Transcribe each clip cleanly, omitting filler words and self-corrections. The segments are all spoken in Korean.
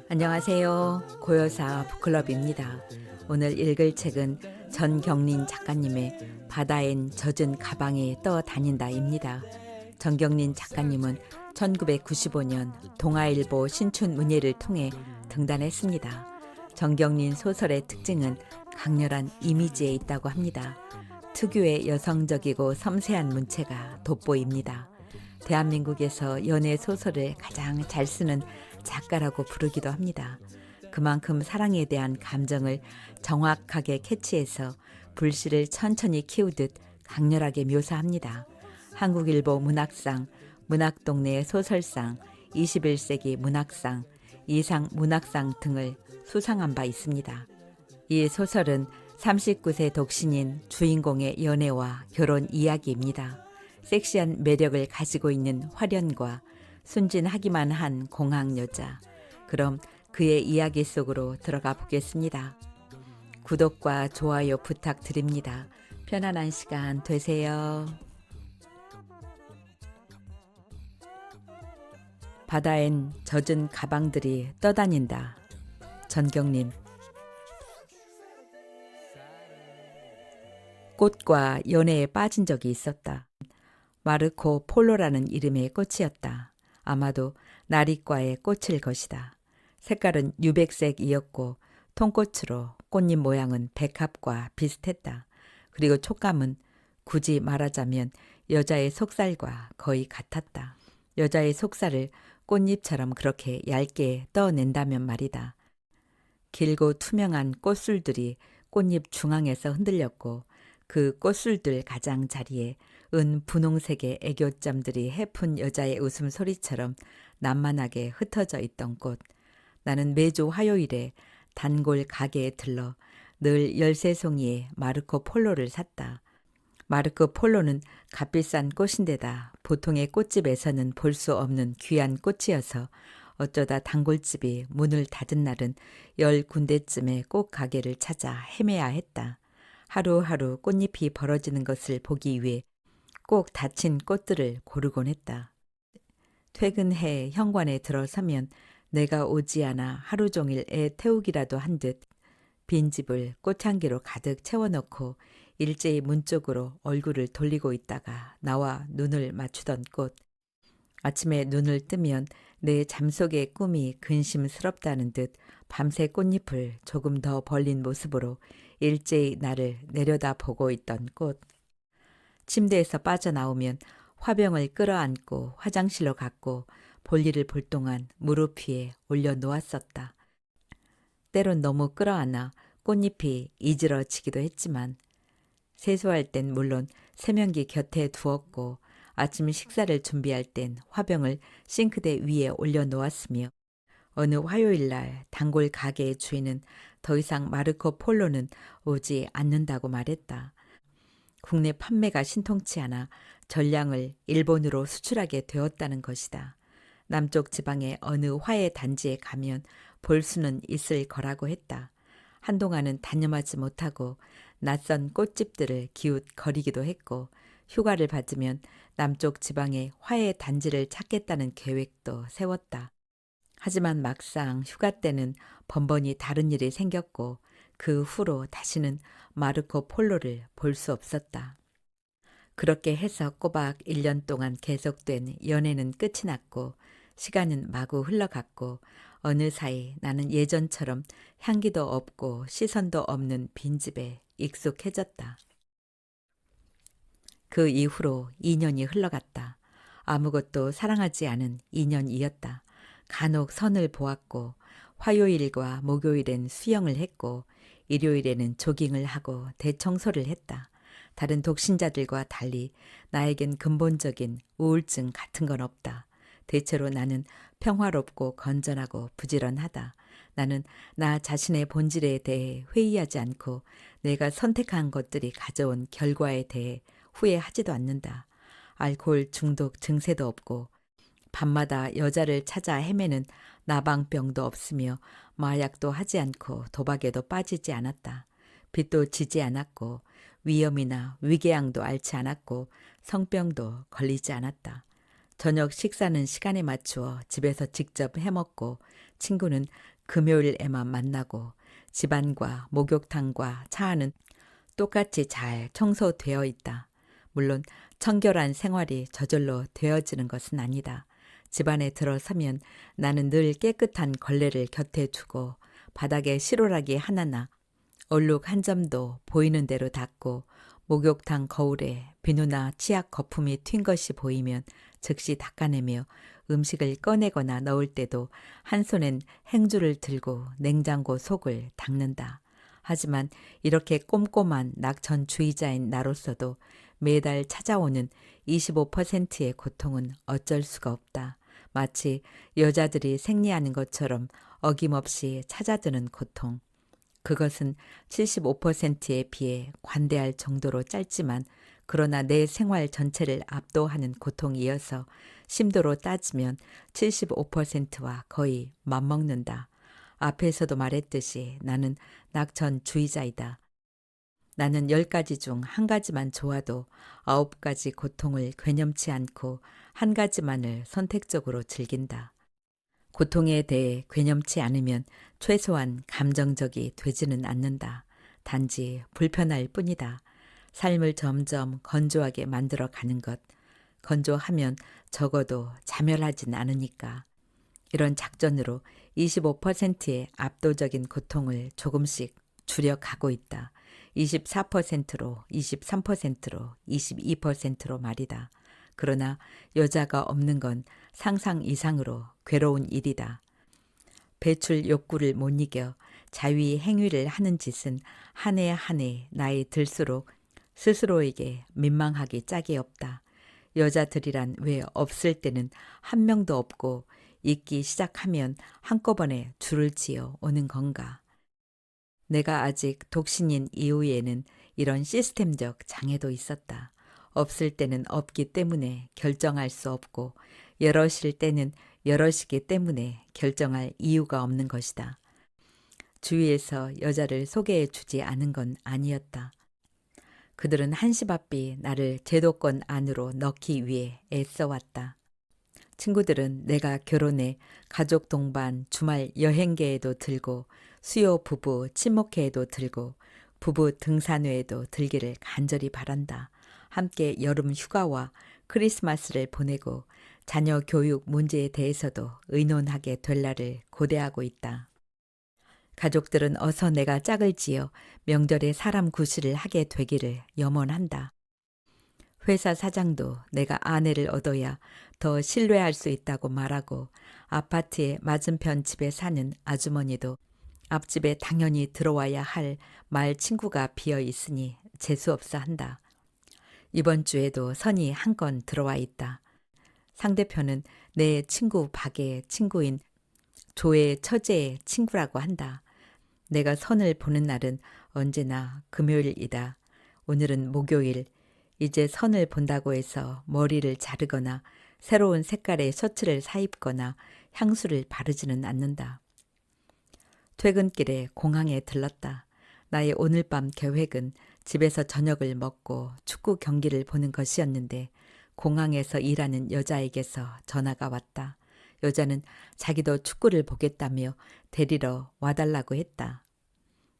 안녕하세요. 고요사 북클럽입니다. 오늘 읽을 책은 전경린 작가님의 바다엔 젖은 가방에 떠다닌다입니다. 전경린 작가님은 1995년 동아일보 신춘문예를 통해 등단했습니다. 전경린 소설의 특징은 강렬한 이미지에 있다고 합니다. 특유의 여성적이고 섬세한 문체가 돋보입니다. 대한민국에서 연애 소설을 가장 잘 쓰는 작가라고 부르기도 합니다. 그만큼 사랑에 대한 감정을 정확하게 캐치해서 불씨를 천천히 키우듯 강렬하게 묘사합니다. 한국일보 문학상, 문학동네 소설상, 21세기 문학상, 이상 문학상 등을 수상한 바 있습니다. 이 소설은 39세 독신인 주인공의 연애와 결혼 이야기입니다. 섹시한 매력을 가지고 있는 화련과 순진하기만 한 공학 여자. 그럼 그의 이야기 속으로 들어가 보겠습니다. 구독과 좋아요 부탁드립니다. 편안한 시간 되세요. 바다엔 젖은 가방들이 떠다닌다. 전경린. 꽃과 연애에 빠진 적이 있었다. 마르코 폴로라는 이름의 꽃이었다. 아마도 나리과의 꽃일 것이다. 색깔은 유백색이었고 통꽃으로 꽃잎 모양은 백합과 비슷했다. 그리고 촉감은 굳이 말하자면 여자의 속살과 거의 같았다. 여자의 속살을 꽃잎처럼 그렇게 얇게 떠낸다면 말이다. 길고 투명한 꽃술들이 꽃잎 중앙에서 흔들렸고 그 꽃술들 가장자리에 은 분홍색의 애교점들이 해픈 여자의 웃음소리처럼 난만하게 흩어져 있던 꽃. 나는 매주 화요일에 단골 가게에 들러 늘 13송이의 마르코 폴로를 샀다. 마르코 폴로는 값비싼 꽃인데다 보통의 꽃집에서는 볼 수 없는 귀한 꽃이어서 어쩌다 단골집이 문을 닫은 날은 10군데쯤의 꽃 가게를 찾아 헤매야 했다. 하루하루 꽃잎이 벌어지는 것을 보기 위해 꼭 닫힌 꽃들을 고르곤 했다. 퇴근해 현관에 들어서면 내가 오지 않아 하루 종일 애 태우기라도 한 듯 빈집을 꽃향기로 가득 채워넣고 일제히 문 쪽으로 얼굴을 돌리고 있다가 나와 눈을 맞추던 꽃. 아침에 눈을 뜨면 내 잠속의 꿈이 근심스럽다는 듯 밤새 꽃잎을 조금 더 벌린 모습으로 일제히 나를 내려다보고 있던 꽃. 침대에서 빠져나오면 화병을 끌어안고 화장실로 갔고 볼일을 볼 동안 무릎 위에 올려놓았었다. 때론 너무 끌어안아 꽃잎이 이질러지기도 했지만 세수할 땐 물론 세면기 곁에 두었고 아침 식사를 준비할 땐 화병을 싱크대 위에 올려놓았으며 어느 화요일날 단골 가게의 주인은 더 이상 마르코 폴로는 오지 않는다고 말했다. 국내 판매가 신통치 않아 전량을 일본으로 수출하게 되었다는 것이다. 남쪽 지방의 어느 화훼 단지에 가면 볼 수는 있을 거라고 했다. 한동안은 단념하지 못하고 낯선 꽃집들을 기웃거리기도 했고 휴가를 받으면 남쪽 지방의 화훼 단지를 찾겠다는 계획도 세웠다. 하지만 막상 휴가 때는 번번이 다른 일이 생겼고 그 후로 다시는 마르코 폴로를 볼 수 없었다. 그렇게 해서 꼬박 1년 동안 계속된 연애는 끝이 났고 시간은 마구 흘러갔고 어느 사이 나는 예전처럼 향기도 없고 시선도 없는 빈집에 익숙해졌다. 그 이후로 2년이 흘러갔다. 아무것도 사랑하지 않은 2년이었다. 간혹 선을 보았고 화요일과 목요일엔 수영을 했고 일요일에는 조깅을 하고 대청소를 했다. 다른 독신자들과 달리 나에겐 근본적인 우울증 같은 건 없다. 대체로 나는 평화롭고 건전하고 부지런하다. 나는 나 자신의 본질에 대해 회의하지 않고 내가 선택한 것들이 가져온 결과에 대해 후회하지도 않는다. 알코올 중독 증세도 없고 밤마다 여자를 찾아 헤매는 나방병도 없으며 마약도 하지 않고 도박에도 빠지지 않았다. 빚도 지지 않았고 위험이나 위궤양도 앓지 않았고 성병도 걸리지 않았다. 저녁 식사는 시간에 맞추어 집에서 직접 해먹고 친구는 금요일에만 만나고 집안과 목욕탕과 차 안은 똑같이 잘 청소되어 있다. 물론 청결한 생활이 저절로 되어지는 것은 아니다. 집안에 들어서면 나는 늘 깨끗한 걸레를 곁에 두고 바닥에 실오라기 하나나 얼룩 한 점도 보이는 대로 닦고 목욕탕 거울에 비누나 치약 거품이 튄 것이 보이면 즉시 닦아내며 음식을 꺼내거나 넣을 때도 한 손엔 행주를 들고 냉장고 속을 닦는다. 하지만 이렇게 꼼꼼한 낙천주의자인 나로서도 매달 찾아오는 25%의 고통은 어쩔 수가 없다. 마치 여자들이 생리하는 것처럼 어김없이 찾아드는 고통. 그것은 75%에 비해 관대할 정도로 짧지만 그러나 내 생활 전체를 압도하는 고통이어서 심도로 따지면 75%와 거의 맞먹는다. 앞에서도 말했듯이 나는 낙천주의자이다. 나는 10가지 중 한 가지만 좋아도 9가지 고통을 괴념치 않고 한 가지만을 선택적으로 즐긴다. 고통에 대해 괴념치 않으면 최소한 감정적이 되지는 않는다. 단지 불편할 뿐이다. 삶을 점점 건조하게 만들어 가는 것. 건조하면 적어도 자멸하진 않으니까. 이런 작전으로 25%의 압도적인 고통을 조금씩 줄여가고 있다. 24%로, 23%로, 22%로 말이다. 그러나 여자가 없는 건 상상 이상으로 괴로운 일이다. 배출 욕구를 못 이겨 자위 행위를 하는 짓은 한 해 한 해 나이 들수록 스스로에게 민망하기 짝이 없다. 여자들이란 왜 없을 때는 한 명도 없고 있기 시작하면 한꺼번에 줄을 지어 오는 건가. 내가 아직 독신인 이후에는 이런 시스템적 장애도 있었다. 없을 때는 없기 때문에 결정할 수 없고 여럿일 때는 여럿이기 때문에 결정할 이유가 없는 것이다. 주위에서 여자를 소개해 주지 않은 건 아니었다. 그들은 한시바삐 나를 제도권 안으로 넣기 위해 애써왔다. 친구들은 내가 결혼해 가족 동반 주말 여행계에도 들고 수요 부부 친목회에도 들고 부부 등산회에도 들기를 간절히 바란다. 함께 여름 휴가와 크리스마스를 보내고 자녀 교육 문제에 대해서도 의논하게 될 날을 고대하고 있다. 가족들은 어서 내가 짝을 지어 명절에 사람 구실을 하게 되기를 염원한다. 회사 사장도 내가 아내를 얻어야 더 신뢰할 수 있다고 말하고 아파트의 맞은편 집에 사는 아주머니도 앞집에 당연히 들어와야 할 말 친구가 비어 있으니 재수없어 한다. 이번 주에도 선이 한 건 들어와 있다. 상대편은 내 친구 박의 친구인 조의 처제의 친구라고 한다. 내가 선을 보는 날은 언제나 금요일이다. 오늘은 목요일. 이제 선을 본다고 해서 머리를 자르거나 새로운 색깔의 셔츠를 사입거나 향수를 바르지는 않는다. 퇴근길에 공항에 들렀다. 나의 오늘 밤 계획은 집에서 저녁을 먹고 축구 경기를 보는 것이었는데 공항에서 일하는 여자에게서 전화가 왔다. 여자는 자기도 축구를 보겠다며 데리러 와달라고 했다.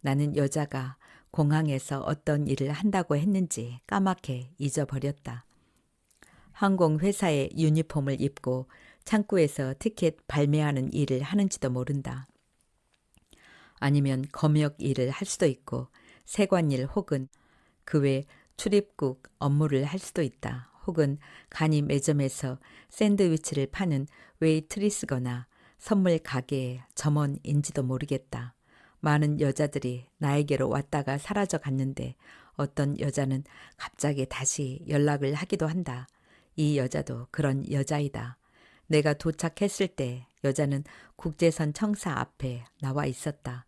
나는 여자가 공항에서 어떤 일을 한다고 했는지 까맣게 잊어버렸다. 항공회사의 유니폼을 입고 창구에서 티켓 발매하는 일을 하는지도 모른다. 아니면 검역 일을 할 수도 있고 세관일 혹은 그 외 출입국 업무를 할 수도 있다. 혹은 간이 매점에서 샌드위치를 파는 웨이트리스거나 선물 가게의 점원인지도 모르겠다. 많은 여자들이 나에게로 왔다가 사라져 갔는데 어떤 여자는 갑자기 다시 연락을 하기도 한다. 이 여자도 그런 여자이다. 내가 도착했을 때 여자는 국제선 청사 앞에 나와 있었다.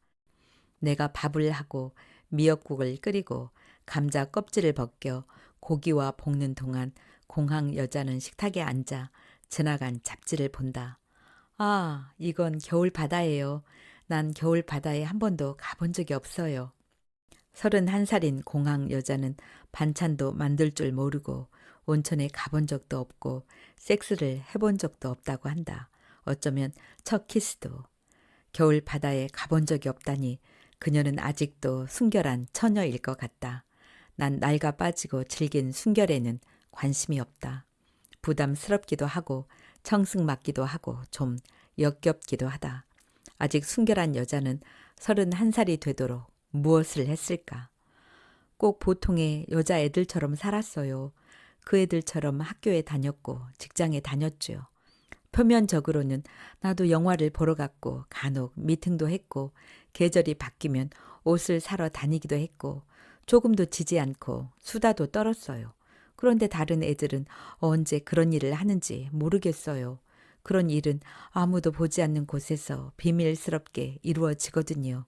내가 밥을 하고 미역국을 끓이고 감자 껍질을 벗겨 고기와 볶는 동안 공항 여자는 식탁에 앉아 지나간 잡지를 본다. 아, 이건 겨울 바다예요. 난 겨울 바다에 한 번도 가본 적이 없어요. 31살인 공항 여자는 반찬도 만들 줄 모르고 온천에 가본 적도 없고 섹스를 해본 적도 없다고 한다. 어쩌면 첫 키스도. 겨울 바다에 가본 적이 없다니 그녀는 아직도 순결한 처녀일 것 같다. 난 낡아 빠지고 질긴 순결에는 관심이 없다. 부담스럽기도 하고 청승맞기도 하고 좀 역겹기도 하다. 아직 순결한 여자는 31살이 되도록 무엇을 했을까? 꼭 보통의 여자애들처럼 살았어요. 그 애들처럼 학교에 다녔고 직장에 다녔죠. 표면적으로는 나도 영화를 보러 갔고 간혹 미팅도 했고 계절이 바뀌면 옷을 사러 다니기도 했고 조금도 지지 않고 수다도 떨었어요. 그런데 다른 애들은 언제 그런 일을 하는지 모르겠어요. 그런 일은 아무도 보지 않는 곳에서 비밀스럽게 이루어지거든요.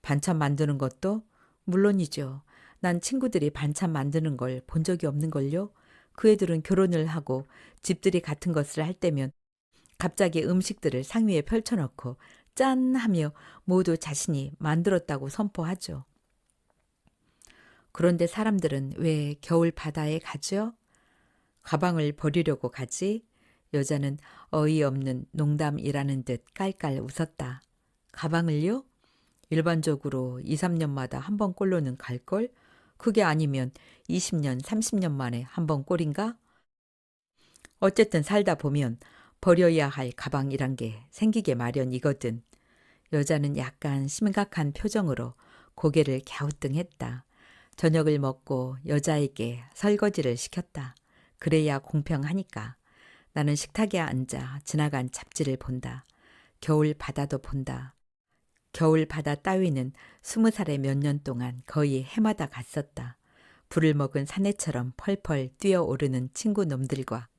반찬 만드는 것도? 물론이죠. 난 친구들이 반찬 만드는 걸 본 적이 없는걸요. 그 애들은 결혼을 하고 집들이 같은 것을 할 때면 갑자기 음식들을 상위에 펼쳐놓고 짠 하며 모두 자신이 만들었다고 선포하죠. 그런데 사람들은 왜 겨울 바다에 가죠? 가방을 버리려고 가지? 여자는 어이없는 농담이라는 듯 깔깔 웃었다. 가방을요? 일반적으로 2, 3년마다 한 번 꼴로는 갈걸? 그게 아니면 20년, 30년 만에 한 번 꼴인가? 어쨌든 살다 보면 버려야 할 가방이란 게 생기게 마련이거든. 여자는 약간 심각한 표정으로 고개를 갸우뚱했다. 저녁을 먹고 여자에게 설거지를 시켰다. 그래야 공평하니까. 나는 식탁에 앉아 지나간 잡지를 본다. 겨울 바다도 본다. 겨울 바다 따위는 20살에 몇 년 동안 거의 해마다 갔었다. 불을 먹은 사내처럼 펄펄 뛰어오르는 친구 놈들과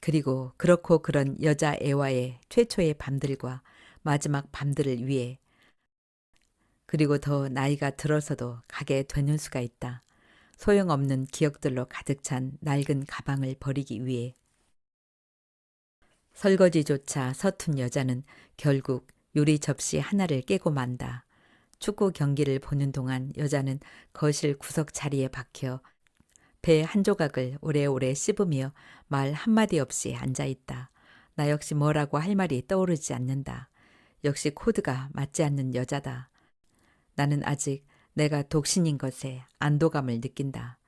그리고 그렇고 그런 여자애와의 최초의 밤들과 마지막 밤들을 위해 그리고 더 나이가 들어서도 가게 되는 수가 있다. 소용없는 기억들로 가득 찬 낡은 가방을 버리기 위해 설거지조차 서툰 여자는 결국 요리 접시 하나를 깨고 만다. 축구 경기를 보는 동안 여자는 거실 구석 자리에 박혀 배 한 조각을 오래오래 씹으며 말 한마디 없이 앉아있다. 나 역시 뭐라고 할 말이 떠오르지 않는다. 역시 코드가 맞지 않는 여자다. 나는 아직 내가 독신인 것에 안도감을 느낀다.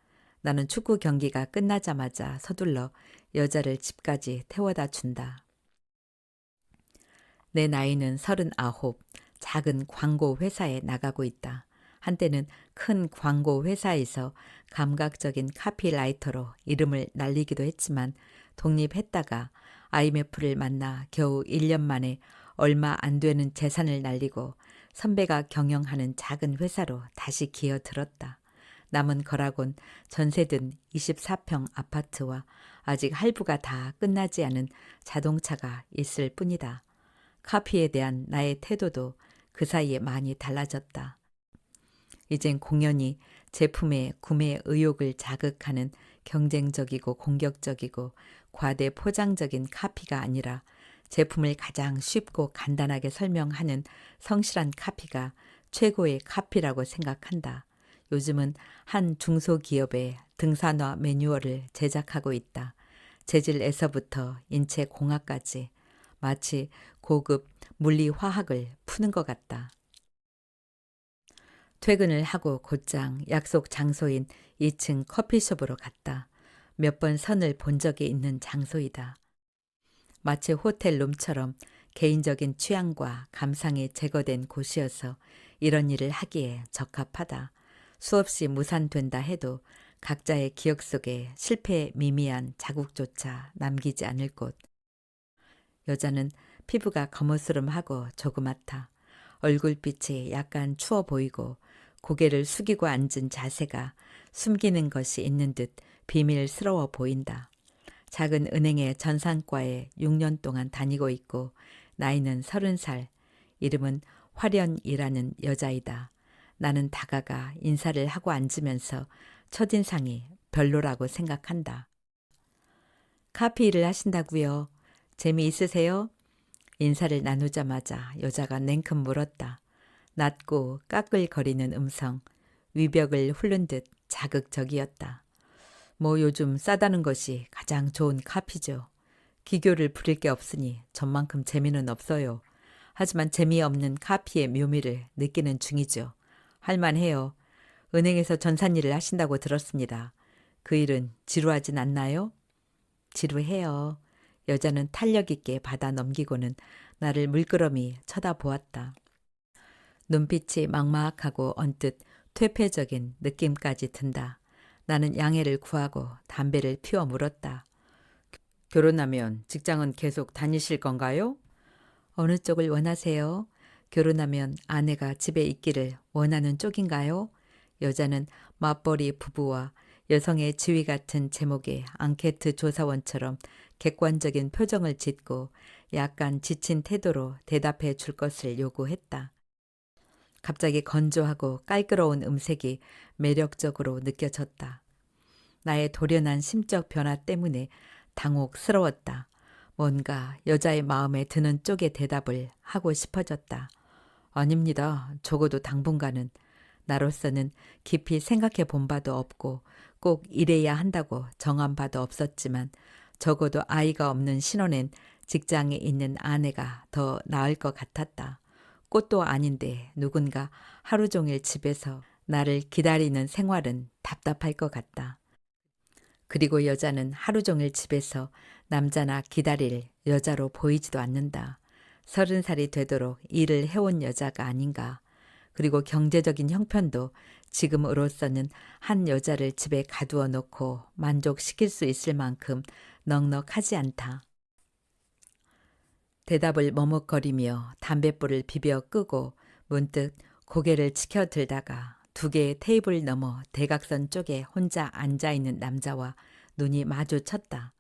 나는 축구 경기가 끝나자마자 서둘러 여자를 집까지 태워다 준다. 내 나이는 39, 작은 광고 회사에 나가고 있다. 한때는 큰 광고 회사에서 감각적인 카피라이터로 이름을 날리기도 했지만 독립했다가 IMF를 만나 겨우 1년 만에 얼마 안 되는 재산을 날리고 선배가 경영하는 작은 회사로 다시 기어들었다. 남은 거라곤 전세든 24평 아파트와 아직 할부가 다 끝나지 않은 자동차가 있을 뿐이다. 카피에 대한 나의 태도도 그 사이에 많이 달라졌다. 이젠 공연히 제품의 구매 의욕을 자극하는 경쟁적이고 공격적이고 과대 포장적인 카피가 아니라 제품을 가장 쉽고 간단하게 설명하는 성실한 카피가 최고의 카피라고 생각한다. 요즘은 한 중소기업의 등산화 매뉴얼을 제작하고 있다. 재질에서부터 인체 공학까지 마치 고급 물리화학을 푸는 것 같다. 퇴근을 하고 곧장 약속 장소인 2층 커피숍으로 갔다. 몇 번 선을 본 적이 있는 장소이다. 마치 호텔 룸처럼 개인적인 취향과 감상이 제거된 곳이어서 이런 일을 하기에 적합하다. 수없이 무산된다 해도 각자의 기억 속에 실패의 미미한 자국조차 남기지 않을 곳. 여자는 피부가 거무스름하고 조그맣다. 얼굴빛이 약간 추워 보이고 고개를 숙이고 앉은 자세가 숨기는 것이 있는 듯 비밀스러워 보인다. 작은 은행의 전산과에 6년 동안 다니고 있고 나이는 30살, 이름은 화련이라는 여자이다. 나는 다가가 인사를 하고 앉으면서 첫인상이 별로라고 생각한다. 카피 일을 하신다고요? 재미있으세요? 인사를 나누자마자 여자가 냉큼 물었다. 낮고 까끌거리는 음성, 위벽을 훑는 듯 자극적이었다. 뭐 요즘 싸다는 것이 가장 좋은 카피죠. 기교를 부릴 게 없으니 전만큼 재미는 없어요. 하지만 재미없는 카피의 묘미를 느끼는 중이죠. 할만해요. 은행에서 전산일을 하신다고 들었습니다. 그 일은 지루하진 않나요? 지루해요. 여자는 탄력 있게 받아 넘기고는 나를 물끄러미 쳐다보았다. 눈빛이 막막하고 언뜻 퇴폐적인 느낌까지 든다. 나는 양해를 구하고 담배를 피워 물었다. 결혼하면 직장은 계속 다니실 건가요? 어느 쪽을 원하세요? 결혼하면 아내가 집에 있기를 원하는 쪽인가요? 여자는 맞벌이 부부와 여성의 지위 같은 제목의 앙케트 조사원처럼 객관적인 표정을 짓고 약간 지친 태도로 대답해 줄 것을 요구했다. 갑자기 건조하고 깔끄러운 음색이 매력적으로 느껴졌다. 나의 돌연한 심적 변화 때문에 당혹스러웠다. 뭔가 여자의 마음에 드는 쪽의 대답을 하고 싶어졌다. 아닙니다. 적어도 당분간은. 나로서는 깊이 생각해 본 바도 없고 꼭 이래야 한다고 정한 바도 없었지만 적어도 아이가 없는 신혼엔 직장에 있는 아내가 더 나을 것 같았다. 꽃도 아닌데 누군가 하루 종일 집에서 나를 기다리는 생활은 답답할 것 같다. 그리고 여자는 하루 종일 집에서 남자나 기다릴 여자로 보이지도 않는다. 30살이 되도록 일을 해온 여자가 아닌가. 그리고 경제적인 형편도 지금으로서는 한 여자를 집에 가두어 놓고 만족시킬 수 있을 만큼 넉넉하지 않다. 대답을 머뭇거리며 담뱃불을 비벼 끄고 문득 고개를 치켜들다가 두 개의 테이블 너머 대각선 쪽에 혼자 앉아있는 남자와 눈이 마주쳤다.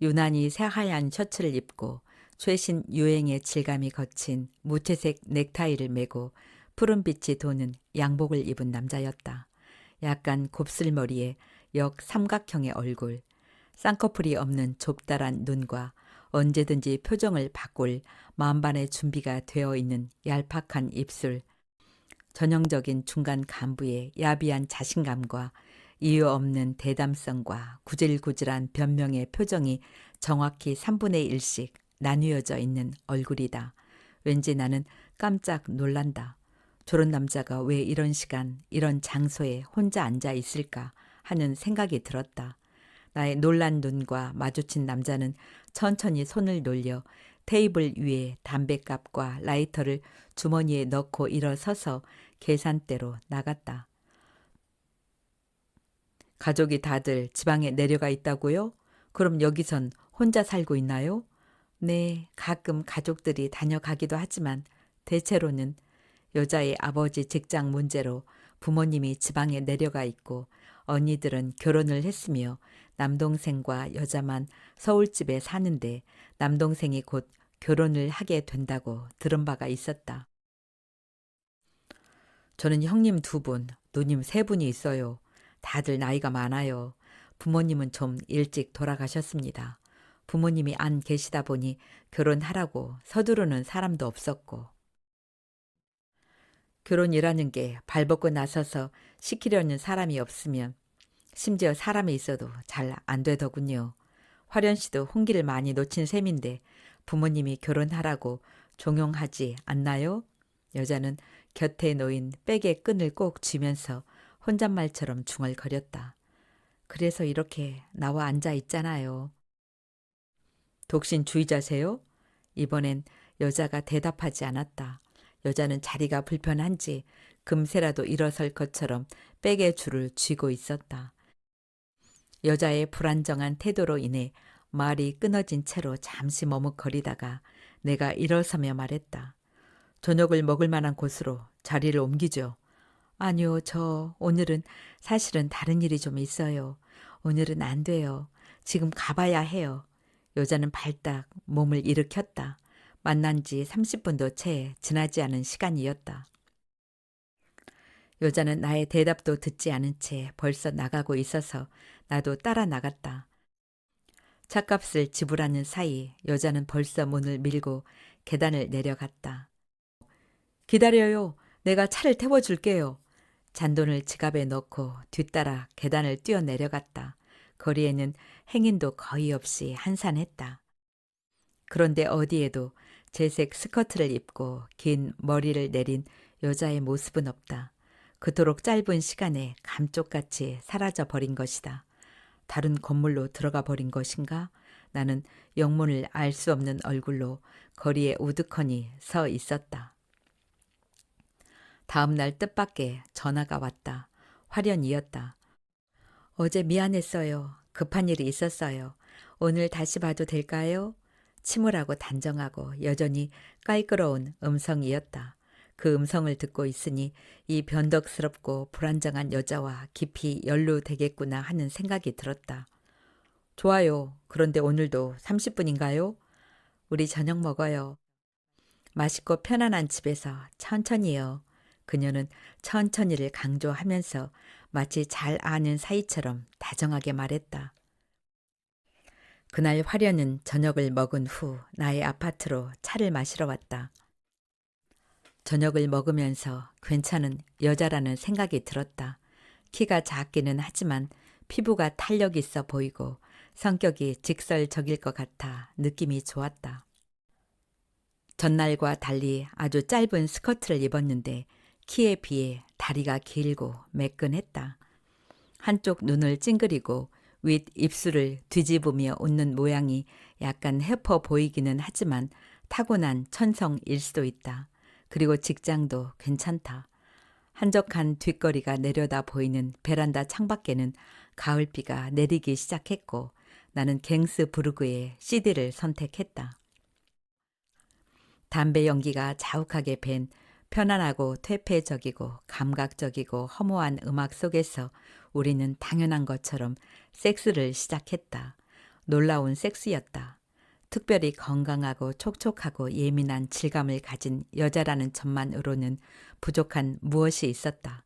유난히 새하얀 셔츠를 입고 최신 유행의 질감이 거친 무채색 넥타이를 메고 푸른빛이 도는 양복을 입은 남자였다. 약간 곱슬머리에 역삼각형의 얼굴, 쌍꺼풀이 없는 좁다란 눈과 언제든지 표정을 바꿀 만반의 준비가 되어 있는 얄팍한 입술, 전형적인 중간 간부의 야비한 자신감과 이유 없는 대담성과 구질구질한 변명의 표정이 정확히 3분의 1씩 나뉘어져 있는 얼굴이다. 왠지 나는 깜짝 놀란다. 저런 남자가 왜 이런 시간, 이런 장소에 혼자 앉아 있을까 하는 생각이 들었다. 나의 놀란 눈과 마주친 남자는 천천히 손을 놀려 테이블 위에 담뱃갑과 라이터를 주머니에 넣고 일어서서 계산대로 나갔다. 가족이 다들 지방에 내려가 있다고요? 그럼 여기선 혼자 살고 있나요? 네, 가끔 가족들이 다녀가기도 하지만 대체로는 여자의 아버지 직장 문제로 부모님이 지방에 내려가 있고 언니들은 결혼을 했으며 남동생과 여자만 서울집에 사는데 남동생이 곧 결혼을 하게 된다고 들은 바가 있었다. 저는 형님 2분, 누님 3분이 있어요. 다들 나이가 많아요. 부모님은 좀 일찍 돌아가셨습니다. 부모님이 안 계시다 보니 결혼하라고 서두르는 사람도 없었고. 결혼이라는 게 발벗고 나서서 시키려는 사람이 없으면 심지어 사람이 있어도 잘 안 되더군요. 화련 씨도 홍기를 많이 놓친 셈인데 부모님이 결혼하라고 종용하지 않나요? 여자는 곁에 놓인 백의 끈을 꼭 쥐면서 혼잣말처럼 중얼거렸다. 그래서 이렇게 나와 앉아 있잖아요. 독신주의자세요? 이번엔 여자가 대답하지 않았다. 여자는 자리가 불편한지 금세라도 일어설 것처럼 백의 줄을 쥐고 있었다. 여자의 불안정한 태도로 인해 말이 끊어진 채로 잠시 머뭇거리다가 내가 일어서며 말했다. 저녁을 먹을 만한 곳으로 자리를 옮기죠. 아니요, 저 오늘은 사실은 다른 일이 좀 있어요. 오늘은 안 돼요. 지금 가봐야 해요. 여자는 발딱 몸을 일으켰다. 만난 지 30분도 채 지나지 않은 시간이었다. 여자는 나의 대답도 듣지 않은 채 벌써 나가고 있어서 나도 따라 나갔다. 차값을 지불하는 사이 여자는 벌써 문을 밀고 계단을 내려갔다. 기다려요. 내가 차를 태워줄게요. 잔돈을 지갑에 넣고 뒤따라 계단을 뛰어내려갔다. 거리에는 행인도 거의 없이 한산했다. 그런데 어디에도 재색 스커트를 입고 긴 머리를 내린 여자의 모습은 없다. 그토록 짧은 시간에 감쪽같이 사라져 버린 것이다. 다른 건물로 들어가 버린 것인가? 나는 영문을 알 수 없는 얼굴로 거리에 우두커니 서 있었다. 다음 날 뜻밖의 전화가 왔다. 화련이었다. 어제 미안했어요. 급한 일이 있었어요. 오늘 다시 봐도 될까요? 침울하고 단정하고 여전히 깔끄러운 음성이었다. 그 음성을 듣고 있으니 이 변덕스럽고 불안정한 여자와 깊이 연루되겠구나 하는 생각이 들었다. 좋아요. 그런데 오늘도 30분인가요? 우리 저녁 먹어요. 맛있고 편안한 집에서 천천히요. 그녀는 천천히를 강조하면서 마치 잘 아는 사이처럼 다정하게 말했다. 그날 화련은 저녁을 먹은 후 나의 아파트로 차를 마시러 왔다. 저녁을 먹으면서 괜찮은 여자라는 생각이 들었다. 키가 작기는 하지만 피부가 탄력 있어 보이고 성격이 직설적일 것 같아 느낌이 좋았다. 전날과 달리 아주 짧은 스커트를 입었는데 키에 비해 다리가 길고 매끈했다. 한쪽 눈을 찡그리고 윗 입술을 뒤집으며 웃는 모양이 약간 해퍼 보이기는 하지만 타고난 천성일 수도 있다. 그리고 직장도 괜찮다. 한적한 뒷거리가 내려다 보이는 베란다 창밖에는 가을비가 내리기 시작했고 나는 갱스부르크의 CD를 선택했다. 담배 연기가 자욱하게 밴 편안하고 퇴폐적이고 감각적이고 허무한 음악 속에서 우리는 당연한 것처럼 섹스를 시작했다. 놀라운 섹스였다. 특별히 건강하고 촉촉하고 예민한 질감을 가진 여자라는 점만으로는 부족한 무엇이 있었다.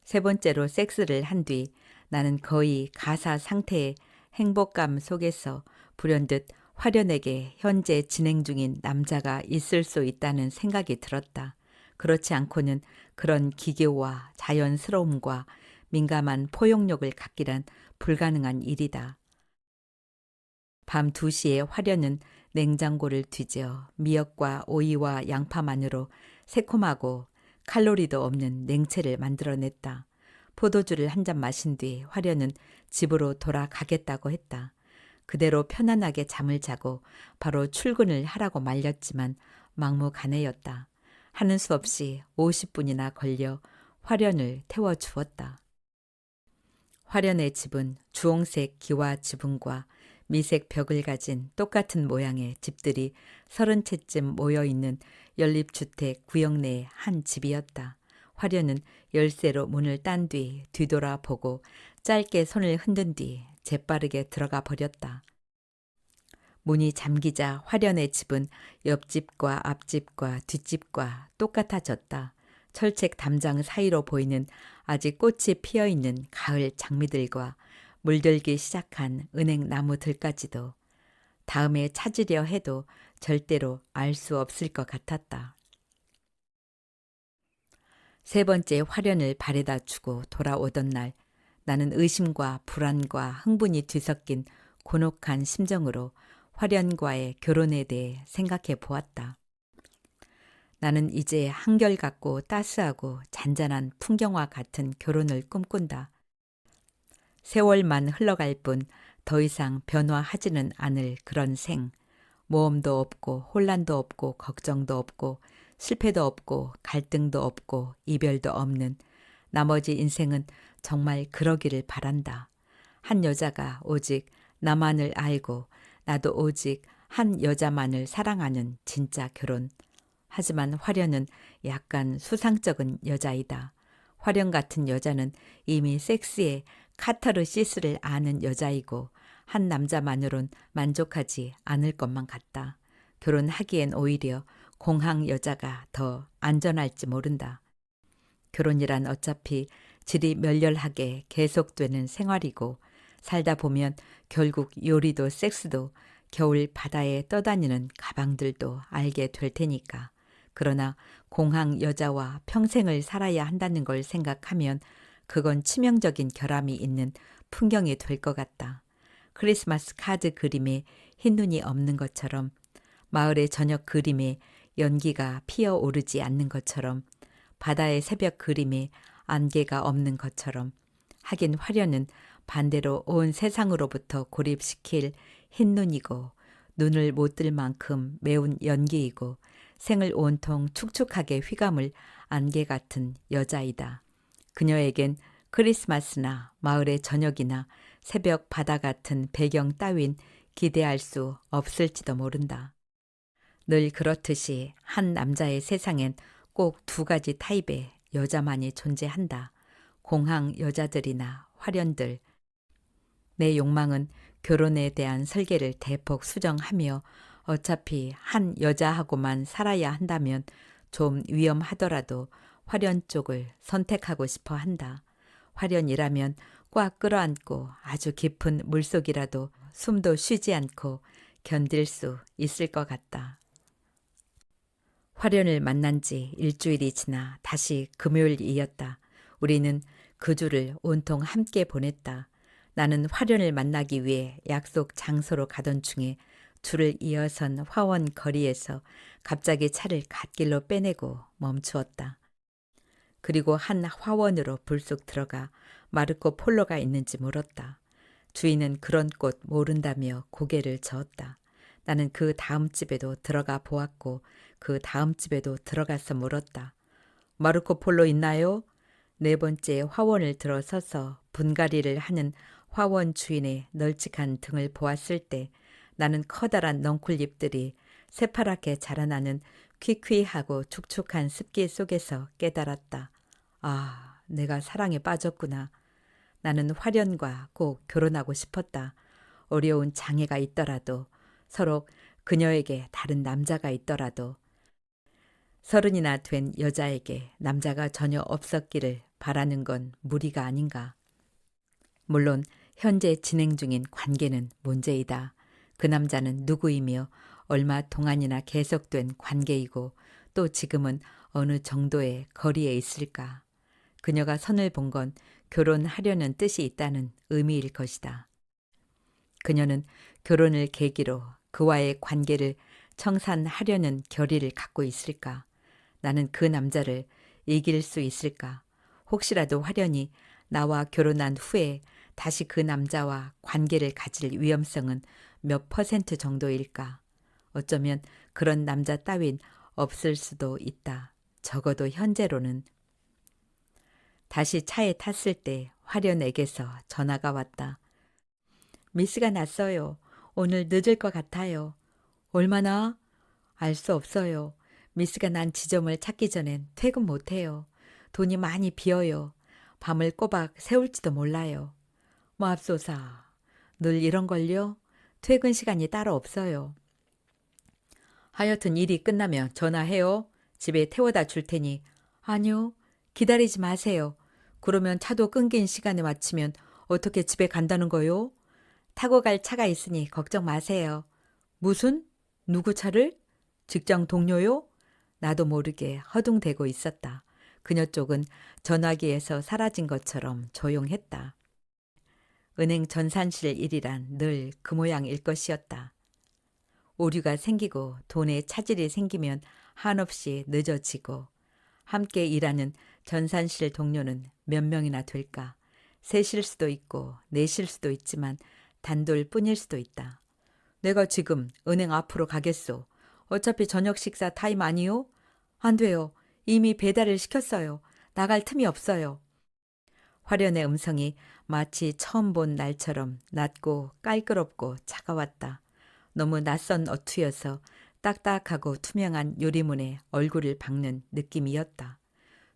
세 번째로 섹스를 한 뒤 나는 거의 가사 상태의 행복감 속에서 불현듯 화련에게 현재 진행 중인 남자가 있을 수 있다는 생각이 들었다. 그렇지 않고는 그런 기교와 자연스러움과 민감한 포용력을 갖기란 불가능한 일이다. 밤 2시에 화련은 냉장고를 뒤져 미역과 오이와 양파만으로 새콤하고 칼로리도 없는 냉채를 만들어냈다. 포도주를 한 잔 마신 뒤 화련은 집으로 돌아가겠다고 했다. 그대로 편안하게 잠을 자고 바로 출근을 하라고 말렸지만 막무가내였다. 하는 수 없이 50분이나 걸려 화련을 태워주었다. 화련의 집은 주홍색 기와 지붕과 미색 벽을 가진 똑같은 모양의 집들이 30채쯤 모여있는 연립주택 구역 내의 한 집이었다. 화련은 열쇠로 문을 딴 뒤 뒤돌아보고 짧게 손을 흔든 뒤 재빠르게 들어가 버렸다. 문이 잠기자 화련의 집은 옆집과 앞집과 뒷집과 똑같아졌다. 철책 담장 사이로 보이는 아직 꽃이 피어있는 가을 장미들과 물들기 시작한 은행나무들까지도 다음에 찾으려 해도 절대로 알 수 없을 것 같았다. 세 번째 화련을 발에다 주고 돌아오던 날 나는 의심과 불안과 흥분이 뒤섞인 곤혹한 심정으로 화련과의 결혼에 대해 생각해 보았다. 나는 이제 한결같고 따스하고 잔잔한 풍경화 같은 결혼을 꿈꾼다. 세월만 흘러갈 뿐 더 이상 변화하지는 않을 그런 생. 모험도 없고 혼란도 없고 걱정도 없고 실패도 없고 갈등도 없고 이별도 없는 나머지 인생은 정말 그러기를 바란다. 한 여자가 오직 나만을 알고 나도 오직 한 여자만을 사랑하는 진짜 결혼. 하지만 화련은 약간 수상쩍은 여자이다. 화련 같은 여자는 이미 섹스의 카타르시스를 아는 여자이고 한 남자만으론 만족하지 않을 것만 같다. 결혼하기엔 오히려 공항 여자가 더 안전할지 모른다. 결혼이란 어차피 질이 멸렬하게 계속되는 생활이고 살다 보면 결국 요리도 섹스도 겨울 바다에 떠다니는 가방들도 알게 될 테니까. 그러나 공항 여자와 평생을 살아야 한다는 걸 생각하면 그건 치명적인 결함이 있는 풍경이 될 것 같다. 크리스마스 카드 그림에 흰눈이 없는 것처럼, 마을의 저녁 그림에 연기가 피어오르지 않는 것처럼, 바다의 새벽 그림에 안개가 없는 것처럼, 하긴 화려는 반대로 온 세상으로부터 고립시킬 흰눈이고 눈을 못 뜰 만큼 매운 연기이고 생을 온통 축축하게 휘감을 안개 같은 여자이다. 그녀에겐 크리스마스나 마을의 저녁이나 새벽 바다 같은 배경 따윈 기대할 수 없을지도 모른다. 늘 그렇듯이 한 남자의 세상엔 꼭 두 가지 타입의 여자만이 존재한다. 공항 여자들이나 화련들. 내 욕망은 결혼에 대한 설계를 대폭 수정하며 어차피 한 여자하고만 살아야 한다면 좀 위험하더라도 화련 쪽을 선택하고 싶어 한다. 화련이라면 꽉 끌어안고 아주 깊은 물속이라도 숨도 쉬지 않고 견딜 수 있을 것 같다. 화련을 만난 지 일주일이 지나 다시 금요일이었다. 우리는 그 주를 온통 함께 보냈다. 나는 화련을 만나기 위해 약속 장소로 가던 중에 줄을 이어선 화원 거리에서 갑자기 차를 갓길로 빼내고 멈추었다. 그리고 한 화원으로 불쑥 들어가 마르코 폴로가 있는지 물었다. 주인은 그런 곳 모른다며 고개를 저었다. 나는 그 다음 집에도 들어가 보았고 그 다음 집에도 들어가서 물었다. 마르코 폴로 있나요? 네 번째 화원을 들어서서 분갈이를 하는 화원 주인의 널찍한 등을 보았을 때 나는 커다란 넝쿨잎들이 새파랗게 자라나는 퀴퀴하고 축축한 습기 속에서 깨달았다. 아, 내가 사랑에 빠졌구나. 나는 화련과 꼭 결혼하고 싶었다. 어려운 장애가 있더라도, 서로 그녀에게 다른 남자가 있더라도, 30이나 된 여자에게 남자가 전혀 없었기를 바라는 건 무리가 아닌가. 물론 현재 진행 중인 관계는 문제이다. 그 남자는 누구이며 얼마 동안이나 계속된 관계이고 또 지금은 어느 정도의 거리에 있을까. 그녀가 선을 본 건 결혼하려는 뜻이 있다는 의미일 것이다. 그녀는 결혼을 계기로 그와의 관계를 청산하려는 결의를 갖고 있을까? 나는 그 남자를 이길 수 있을까? 혹시라도 화련이 나와 결혼한 후에 다시 그 남자와 관계를 가질 위험성은 몇 퍼센트 정도일까? 어쩌면 그런 남자 따윈 없을 수도 있다. 적어도 현재로는. 다시 차에 탔을 때 화련에게서 전화가 왔다. 미스가 났어요. 오늘 늦을 것 같아요. 얼마나? 알 수 없어요. 미스가 난 지점을 찾기 전엔 퇴근 못해요. 돈이 많이 비어요. 밤을 꼬박 새울지도 몰라요. 맙소사. 늘 이런걸요? 퇴근 시간이 따로 없어요. 하여튼 일이 끝나면 전화해요. 집에 태워다 줄 테니. 아니요. 기다리지 마세요. 그러면 차도 끊긴 시간에 맞추면 어떻게 집에 간다는 거요? 타고 갈 차가 있으니 걱정 마세요. 무슨? 누구 차를? 직장 동료요? 나도 모르게 허둥대고 있었다. 그녀 쪽은 전화기에서 사라진 것처럼 조용했다. 은행 전산실 일이란 늘 그 모양일 것이었다. 오류가 생기고 돈에 차질이 생기면 한없이 늦어지고 함께 일하는 전산실 동료는 몇 명이나 될까? 셋일 수도 있고 넷일 수도 있지만 단둘뿐일 수도 있다. 내가 지금 은행 앞으로 가겠소. 어차피 저녁 식사 타임 아니요? 안 돼요. 이미 배달을 시켰어요. 나갈 틈이 없어요. 화련의 음성이 마치 처음 본 날처럼 낮고 깔끄럽고 차가웠다. 너무 낯선 어투여서 딱딱하고 투명한 유리문에 얼굴을 박는 느낌이었다.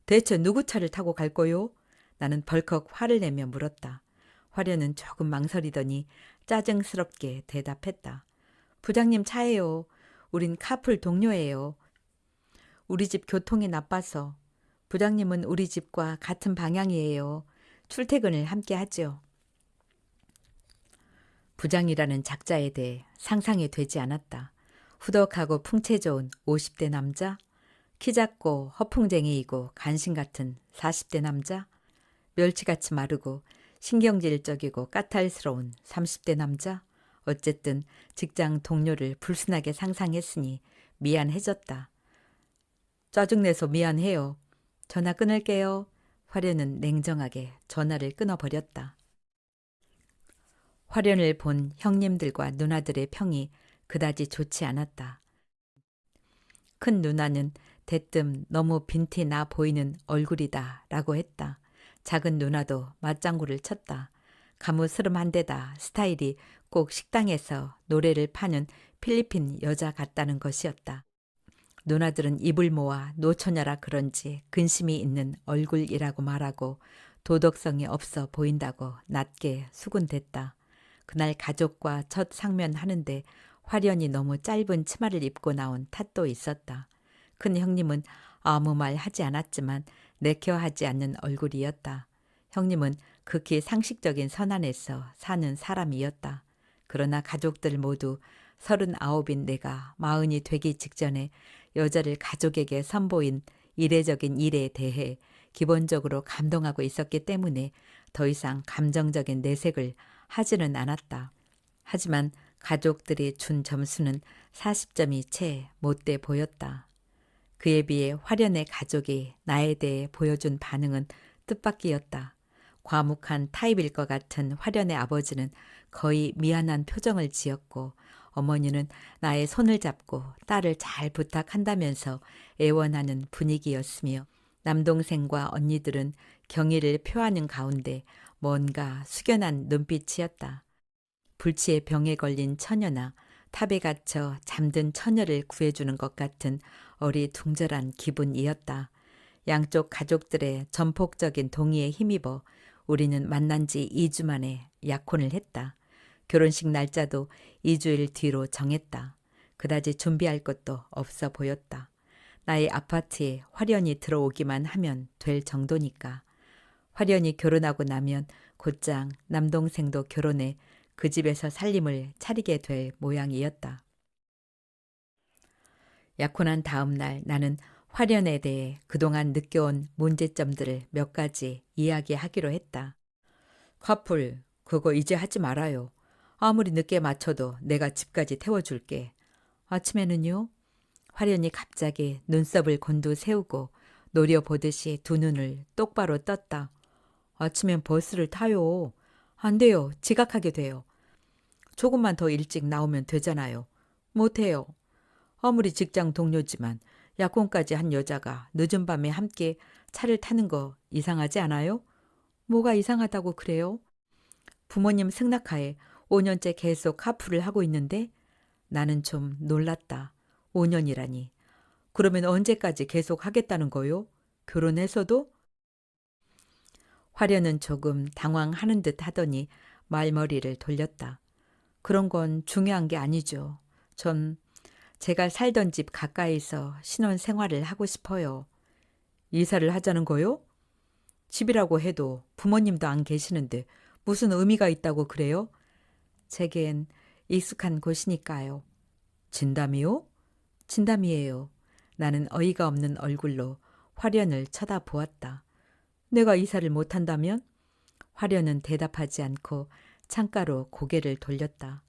대체 누구 차를 타고 갈 거요? 나는 벌컥 화를 내며 물었다. 화련은 조금 망설이더니 짜증스럽게 대답했다. 부장님 차예요. 우린 카풀 동료예요. 우리 집 교통이 나빠서. 부장님은 우리 집과 같은 방향이에요. 출퇴근을 함께 하죠. 부장이라는 작자에 대해 상상이 되지 않았다. 후덕하고 풍채 좋은 50대 남자, 키 작고 허풍쟁이이고 간신 같은 40대 남자, 멸치같이 마르고 신경질적이고 까탈스러운 30대 남자, 어쨌든 직장 동료를 불순하게 상상했으니 미안해졌다. 짜증내서 미안해요. 전화 끊을게요. 화련은 냉정하게 전화를 끊어버렸다. 화련을 본 형님들과 누나들의 평이 그다지 좋지 않았다. 큰 누나는 대뜸 너무 빈티 나 보이는 얼굴이다 라고 했다. 작은 누나도 맞장구를 쳤다. 가무스름한 데다 스타일이 꼭 식당에서 노래를 파는 필리핀 여자 같다는 것이었다. 누나들은 입을 모아 노처녀라 그런지 근심이 있는 얼굴이라고 말하고 도덕성이 없어 보인다고 낮게 수군댔다. 그날 가족과 첫 상면하는데 화련이 너무 짧은 치마를 입고 나온 탓도 있었다. 큰 형님은 아무 말 하지 않았지만 내켜하지 않는 얼굴이었다. 형님은 극히 상식적인 선안에서 사는 사람이었다. 그러나 가족들 모두 39인 내가 40이 되기 직전에 여자를 가족에게 선보인 이례적인 일에 대해 기본적으로 감동하고 있었기 때문에 더 이상 감정적인 내색을 하지는 않았다. 하지만 가족들이 준 점수는 40점이 채 못돼 보였다. 그에 비해 화련의 가족이 나에 대해 보여준 반응은 뜻밖이었다. 과묵한 타입일 것 같은 화련의 아버지는 거의 미안한 표정을 지었고 어머니는 나의 손을 잡고 딸을 잘 부탁한다면서 애원하는 분위기였으며 남동생과 언니들은 경의를 표하는 가운데 뭔가 숙연한 눈빛이었다. 불치의 병에 걸린 처녀나 탑에 갇혀 잠든 처녀를 구해주는 것 같은 어리둥절한 기분이었다. 양쪽 가족들의 전폭적인 동의에 힘입어 우리는 만난 지 2주 만에 약혼을 했다. 결혼식 날짜도 2주일 뒤로 정했다. 그다지 준비할 것도 없어 보였다. 나의 아파트에 화련이 들어오기만 하면 될 정도니까. 화련이 결혼하고 나면 곧장 남동생도 결혼해 그 집에서 살림을 차리게 될 모양이었다. 약혼한 다음 날 나는 화련에 대해 그동안 느껴온 문제점들을 몇 가지 이야기하기로 했다. 커플, 그거 이제 하지 말아요. 아무리 늦게 맞춰도 내가 집까지 태워줄게. 아침에는요? 화련이 갑자기 눈썹을 곤두세우고 노려보듯이 두 눈을 똑바로 떴다. 아침엔 버스를 타요. 안 돼요. 지각하게 돼요. 조금만 더 일찍 나오면 되잖아요. 못해요. 아무리 직장 동료지만 약혼까지 한 여자가 늦은 밤에 함께 차를 타는 거 이상하지 않아요? 뭐가 이상하다고 그래요? 부모님 승낙하에 5년째 계속 카풀을 하고 있는데 나는 좀 놀랐다. 5년이라니. 그러면 언제까지 계속 하겠다는 거요? 결혼해서도? 화련은 조금 당황하는 듯 하더니 말머리를 돌렸다. 그런 건 중요한 게 아니죠. 전 제가 살던 집 가까이서 신혼 생활을 하고 싶어요. 이사를 하자는 거요? 집이라고 해도 부모님도 안 계시는데 무슨 의미가 있다고 그래요? 제겐 익숙한 곳이니까요. 진담이요? 진담이에요. 나는 어이가 없는 얼굴로 화련을 쳐다보았다. 내가 이사를 못한다면? 화련은 대답하지 않고 창가로 고개를 돌렸다.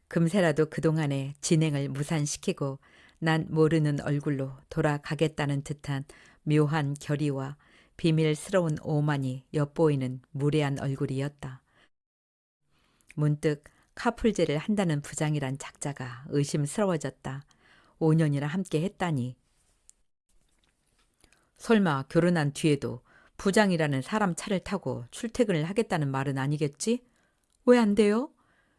금세라도 그동안의 진행을 무산시키고 난 모르는 얼굴로 돌아가겠다는 듯한 묘한 결의와 비밀스러운 오만이 엿보이는 무례한 얼굴이었다. 문득 카풀제를 한다는 부장이란 작자가 의심스러워졌다. 5년이나 함께 했다니. 설마 결혼한 뒤에도 부장이라는 사람 차를 타고 출퇴근을 하겠다는 말은 아니겠지? 왜 안 돼요?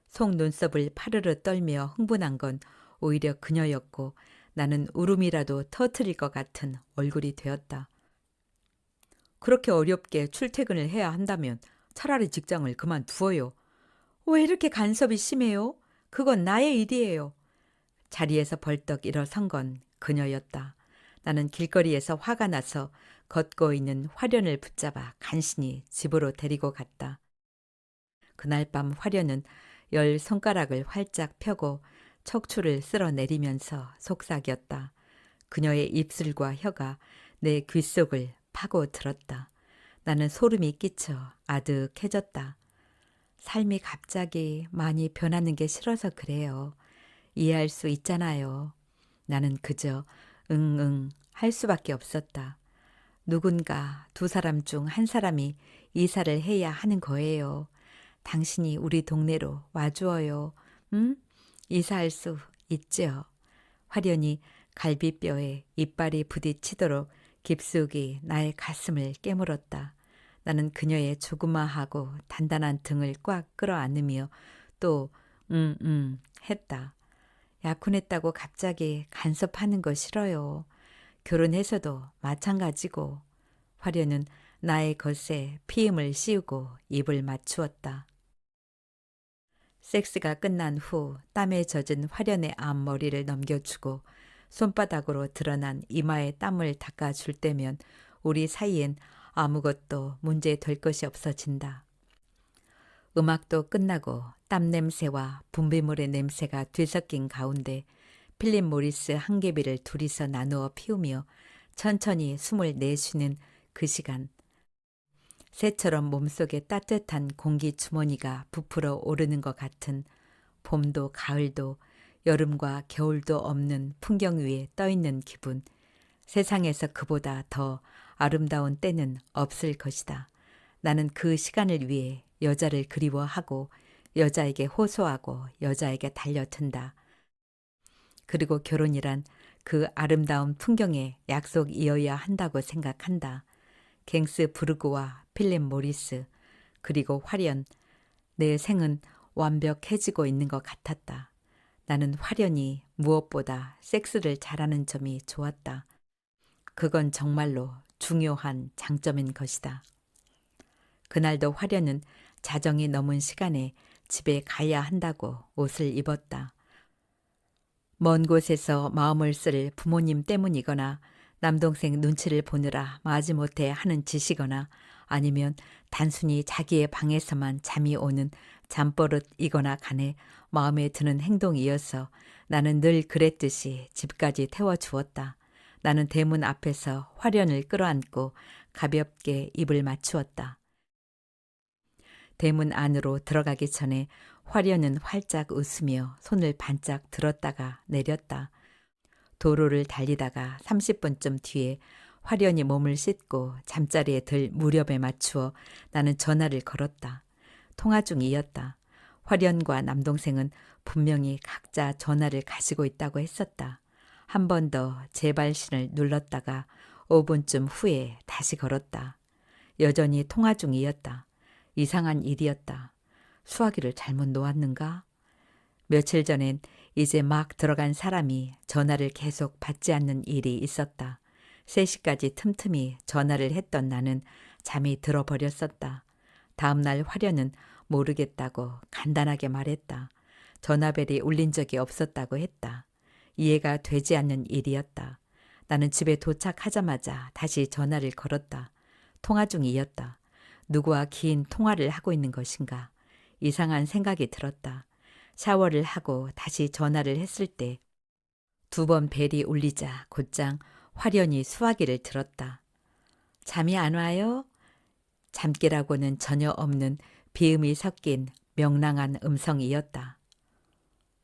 속 눈썹을 파르르 떨며 흥분한 건 오히려 그녀였고 나는 울음이라도 터뜨릴 것 같은 얼굴이 되었다. 그렇게 어렵게 출퇴근을 해야 한다면 차라리 직장을 그만두어요. 왜 이렇게 간섭이 심해요? 그건 나의 일이에요. 자리에서 벌떡 일어선 건 그녀였다. 나는 길거리에서 화가 나서 걷고 있는 화련을 붙잡아 간신히 집으로 데리고 갔다. 그날 밤 화련은 열 손가락을 활짝 펴고 척추를 쓸어내리면서 속삭였다. 그녀의 입술과 혀가 내 귓속을 파고들었다. 나는 소름이 끼쳐 아득해졌다. 삶이 갑자기 많이 변하는 게 싫어서 그래요. 이해할 수 있잖아요. 나는 그저 응응 할 수밖에 없었다. 누군가 두 사람 중 한 사람이 이사를 해야 하는 거예요. 당신이 우리 동네로 와주어요. 응? 이사할 수 있죠. 화련히 갈비뼈에 이빨이 부딪히도록 깊숙이 나의 가슴을 깨물었다. 나는 그녀의 조그마하고 단단한 등을 꽉 끌어안으며 또 했다. 약혼했다고 갑자기 간섭하는 거 싫어요. 결혼해서도 마찬가지고. 화련은 나의 것에 피임을 씌우고 입을 맞추었다. 섹스가 끝난 후 땀에 젖은 화련의 앞머리를 넘겨주고 손바닥으로 드러난 이마에 땀을 닦아줄 때면 우리 사이엔 아무것도 문제될 것이 없어진다. 음악도 끝나고 땀 냄새와 분비물의 냄새가 뒤섞인 가운데 필립 모리스 한 개비를 둘이서 나누어 피우며 천천히 숨을 내쉬는 그 시간. 새처럼 몸속에 따뜻한 공기 주머니가 부풀어 오르는 것 같은 봄도 가을도 여름과 겨울도 없는 풍경 위에 떠있는 기분. 세상에서 그보다 더 아름다운 때는 없을 것이다. 나는 그 시간을 위해 여자를 그리워하고 여자에게 호소하고 여자에게 달려든다. 그리고 결혼이란 그 아름다운 풍경에 약속이어야 한다고 생각한다. 갱스 부르그와 필립 모리스 그리고 화련. 내 생은 완벽해지고 있는 것 같았다. 나는 화련히 무엇보다 섹스를 잘하는 점이 좋았다. 그건 정말로 중요한 장점인 것이다. 그날도 화련은 자정이 넘은 시간에 집에 가야 한다고 옷을 입었다. 먼 곳에서 마음을 쓸 부모님 때문이거나 남동생 눈치를 보느라 마지못해 하는 짓이거나 아니면 단순히 자기의 방에서만 잠이 오는 잠버릇이거나 간에 마음에 드는 행동이어서 나는 늘 그랬듯이 집까지 태워주었다. 나는 대문 앞에서 화련을 끌어안고 가볍게 입을 맞추었다. 대문 안으로 들어가기 전에 화련은 활짝 웃으며 손을 반짝 들었다가 내렸다. 도로를 달리다가 30분쯤 뒤에 화련히 몸을 씻고 잠자리에 들 무렵에 맞추어 나는 전화를 걸었다. 통화 중이었다. 화련과 남동생은 분명히 각자 전화를 가지고 있다고 했었다. 한 번 더 재발신을 눌렀다가 5분쯤 후에 다시 걸었다. 여전히 통화 중이었다. 이상한 일이었다. 수화기를 잘못 놓았는가? 며칠 전엔 이제 막 들어간 사람이 전화를 계속 받지 않는 일이 있었다. 3시까지 틈틈이 전화를 했던 나는 잠이 들어버렸었다. 다음날 화련은 모르겠다고 간단하게 말했다. 전화벨이 울린 적이 없었다고 했다. 이해가 되지 않는 일이었다. 나는 집에 도착하자마자 다시 전화를 걸었다. 통화 중이었다. 누구와 긴 통화를 하고 있는 것인가? 이상한 생각이 들었다. 샤워를 하고 다시 전화를 했을 때 2번 벨이 울리자 곧장 화련히 수화기를 들었다. 잠이 안 와요? 잠기라고는 전혀 없는 비음이 섞인 명랑한 음성이었다.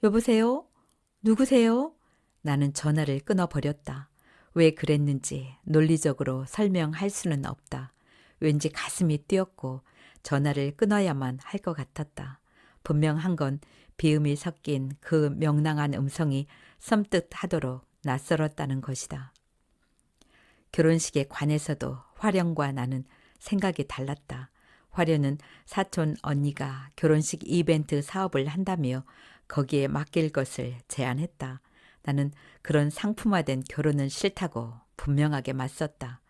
여보세요? 누구세요? 나는 전화를 끊어버렸다. 왜 그랬는지 논리적으로 설명할 수는 없다. 왠지 가슴이 뛰었고 전화를 끊어야만 할 것 같았다. 분명한 건 비음이 섞인 그 명랑한 음성이 섬뜩하도록 낯설었다는 것이다. 결혼식에 관해서도 화련과 나는 생각이 달랐다. 화련은 사촌 언니가 결혼식 이벤트 사업을 한다며 거기에 맡길 것을 제안했다. 나는 그런 상품화된 결혼은 싫다고 분명하게 맞섰다.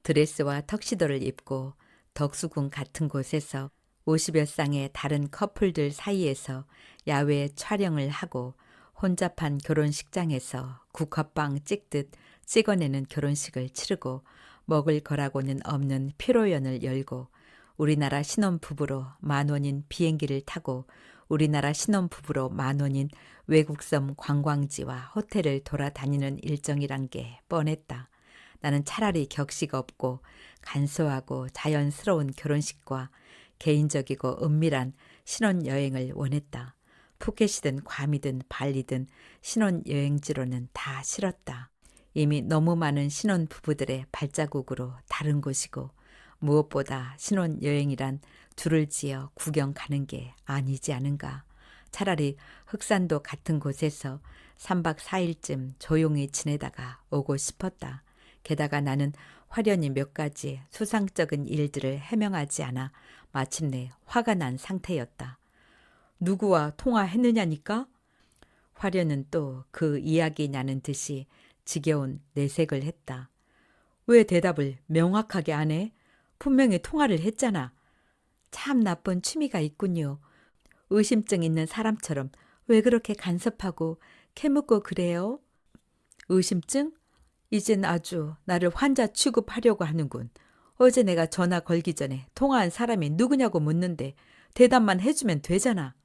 드레스와 턱시도를 입고 덕수궁 같은 곳에서 50여 쌍의 다른 커플들 사이에서 야외 촬영을 하고 혼잡한 결혼식장에서 국화빵 찍듯 찍어내는 결혼식을 치르고 먹을 거라고는 없는 피로연을 열고 우리나라 신혼부부로 10,000원인 비행기를 타고 우리나라 신혼부부로 10,000원인 외국섬 관광지와 호텔을 돌아다니는 일정이란 게 뻔했다. 나는 차라리 격식 없고 간소하고 자연스러운 결혼식과 개인적이고 은밀한 신혼여행을 원했다. 푸켓이든 괌이든 발리든 신혼여행지로는 다 싫었다. 이미 너무 많은 신혼부부들의 발자국으로 다른 곳이고 무엇보다 신혼여행이란 줄을 지어 구경 가는 게 아니지 않은가. 차라리 흑산도 같은 곳에서 3박 4일쯤 조용히 지내다가 오고 싶었다. 게다가 나는 화련히 몇 가지 수상적인 일들을 해명하지 않아 마침내 화가 난 상태였다. 누구와 통화했느냐니까? 화련은 또 그 이야기 나는 듯이 지겨운 내색을 했다. 왜 대답을 명확하게 안 해? 분명히 통화를 했잖아. 참 나쁜 취미가 있군요. 의심증 있는 사람처럼 왜 그렇게 간섭하고 캐묻고 그래요? 의심증? 이젠 아주 나를 환자 취급하려고 하는군. 어제 내가 전화 걸기 전에 통화한 사람이 누구냐고 묻는데 대답만 해주면 되잖아.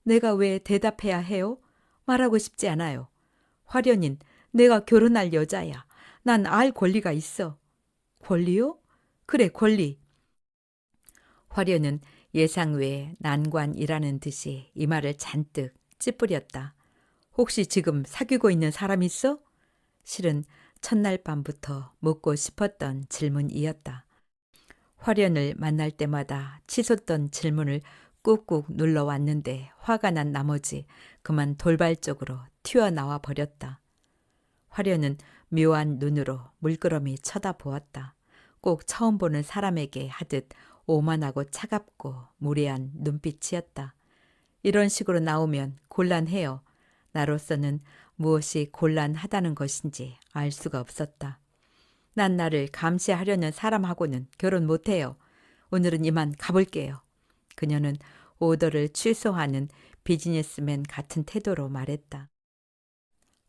내가 왜 대답해야 해요? 말하고 싶지 않아요. 화련인, 내가 결혼할 여자야. 난 알 권리가 있어. 권리요? 그래, 권리. 화련은 예상 외에 난관이라는 듯이 이 말을 잔뜩 찌푸렸다. 혹시 지금 사귀고 있는 사람 있어? 실은 첫날 밤부터 묻고 싶었던 질문이었다. 화련을 만날 때마다 치솟던 질문을 꾹꾹 눌러왔는데 화가 난 나머지 그만 돌발적으로 튀어나와 버렸다. 화련은 묘한 눈으로 물끄러미 쳐다보았다. 꼭 처음 보는 사람에게 하듯 오만하고 차갑고 무례한 눈빛이었다. 이런 식으로 나오면 곤란해요. 나로서는 무엇이 곤란하다는 것인지 알 수가 없었다. 난 나를 감시하려는 사람하고는 결혼 못해요. 오늘은 이만 가볼게요. 그녀는 오더를 취소하는 비즈니스맨 같은 태도로 말했다.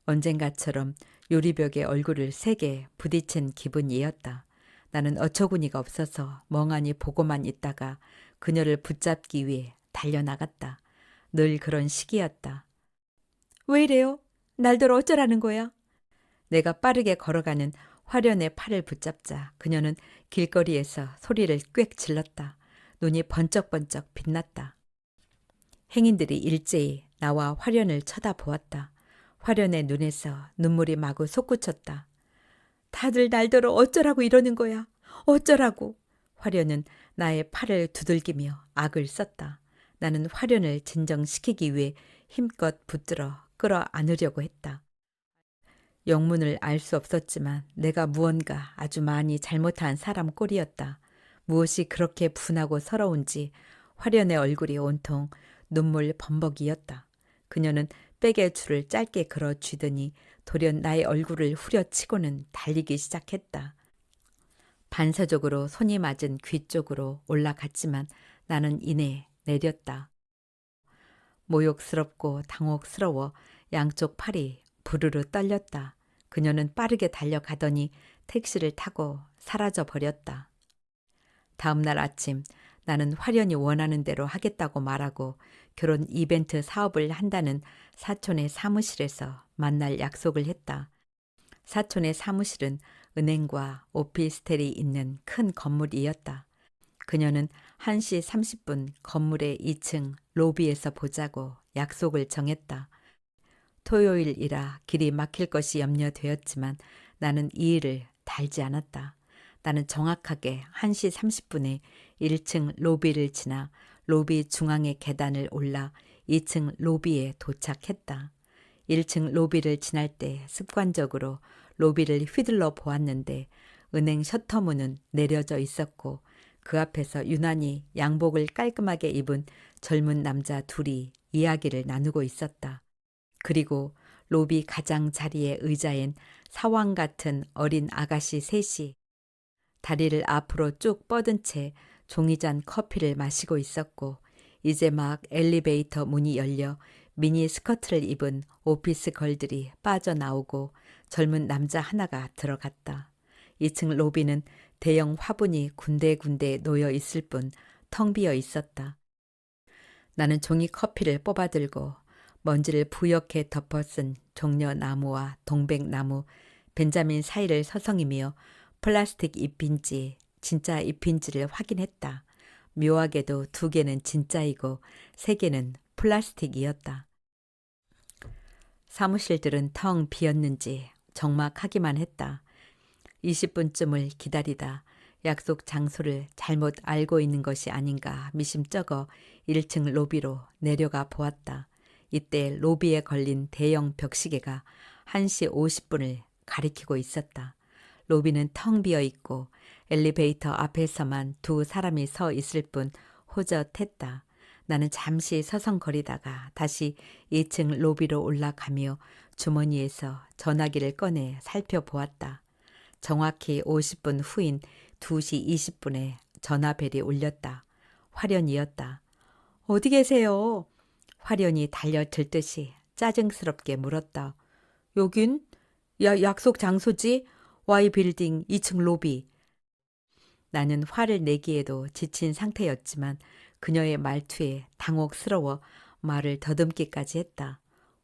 언젠가처럼 요리벽에 얼굴을 세게 부딪힌 기분이었다. 나는 어처구니가 없어서 멍하니 보고만 있다가 그녀를 붙잡기 위해 달려나갔다. 늘 그런 시기였다. 왜 이래요? 날들 어쩌라는 거야? 내가 빠르게 걸어가는 화련의 팔을 붙잡자 그녀는 길거리에서 소리를 꽥 질렀다. 눈이 번쩍번쩍 빛났다. 행인들이 일제히 나와 화련을 쳐다보았다. 화련의 눈에서 눈물이 마구 솟구쳤다. 다들 날더러 어쩌라고 이러는 거야. 어쩌라고. 화련은 나의 팔을 두들기며 악을 썼다. 나는 화련을 진정시키기 위해 힘껏 붙들어 끌어안으려고 했다. 영문을 알 수 없었지만 내가 무언가 아주 많이 잘못한 사람 꼴이었다. 무엇이 그렇게 분하고 서러운지 화련의 얼굴이 온통 눈물 범벅이었다. 그녀는 백의 줄을 짧게 걸어 쥐더니 돌연 나의 얼굴을 후려치고는 달리기 시작했다. 반사적으로 손이 맞은 귀 쪽으로 올라갔지만 나는 이내 내렸다. 모욕스럽고 당혹스러워 양쪽 팔이 부르르 떨렸다. 그녀는 빠르게 달려가더니 택시를 타고 사라져 버렸다. 다음 날 아침 나는 화련이 원하는 대로 하겠다고 말하고 결혼 이벤트 사업을 한다는 사촌의 사무실에서 만날 약속을 했다. 사촌의 사무실은 은행과 오피스텔이 있는 큰 건물이었다. 그녀는 1시 30분 건물의 2층 로비에서 보자고 약속을 정했다. 토요일이라 길이 막힐 것이 염려되었지만 나는 이 일을 달지 않았다. 나는 정확하게 1시 30분에 1층 로비를 지나 로비 중앙의 계단을 올라 2층 로비에 도착했다. 1층 로비를 지날 때 습관적으로 로비를 휘둘러 보았는데 은행 셔터문은 내려져 있었고 그 앞에서 유난히 양복을 깔끔하게 입은 젊은 남자 둘이 이야기를 나누고 있었다. 그리고 로비 가장자리의 의자엔 사왕 같은 어린 아가씨 셋이 다리를 앞으로 쭉 뻗은 채 종이잔 커피를 마시고 있었고 이제 막 엘리베이터 문이 열려 미니 스커트를 입은 오피스 걸들이 빠져나오고 젊은 남자 하나가 들어갔다. 2층 로비는 대형 화분이 군데군데 놓여 있을 뿐 텅 비어 있었다. 나는 종이 커피를 뽑아들고 먼지를 부옇게 덮어쓴 종려나무와 동백나무, 벤자민 사이를 서성이며 플라스틱 잎인지 진짜 잎인지를 확인했다. 묘하게도 2개는 진짜이고 3개는 플라스틱이었다. 사무실들은 텅 비었는지 적막하기만 했다. 20분쯤을 기다리다 약속 장소를 잘못 알고 있는 것이 아닌가 미심쩍어 1층 로비로 내려가 보았다. 이때 로비에 걸린 대형 벽시계가 1시 50분을 가리키고 있었다. 로비는 텅 비어 있고 엘리베이터 앞에서만 2 사람이 서 있을 뿐 호젓했다. 나는 잠시 서성거리다가 다시 2층 로비로 올라가며 주머니에서 전화기를 꺼내 살펴보았다. 정확히 50분 후인 2시 20분에 전화벨이 울렸다. 화련이었다. 어디 계세요? 화련이 달려들듯이 짜증스럽게 물었다. 여긴? 약속 장소지? Y빌딩 2층 로비. 나는 화를 내기에도 지친 상태였지만 그녀의 말투에 당혹스러워 말을 더듬기까지 했다.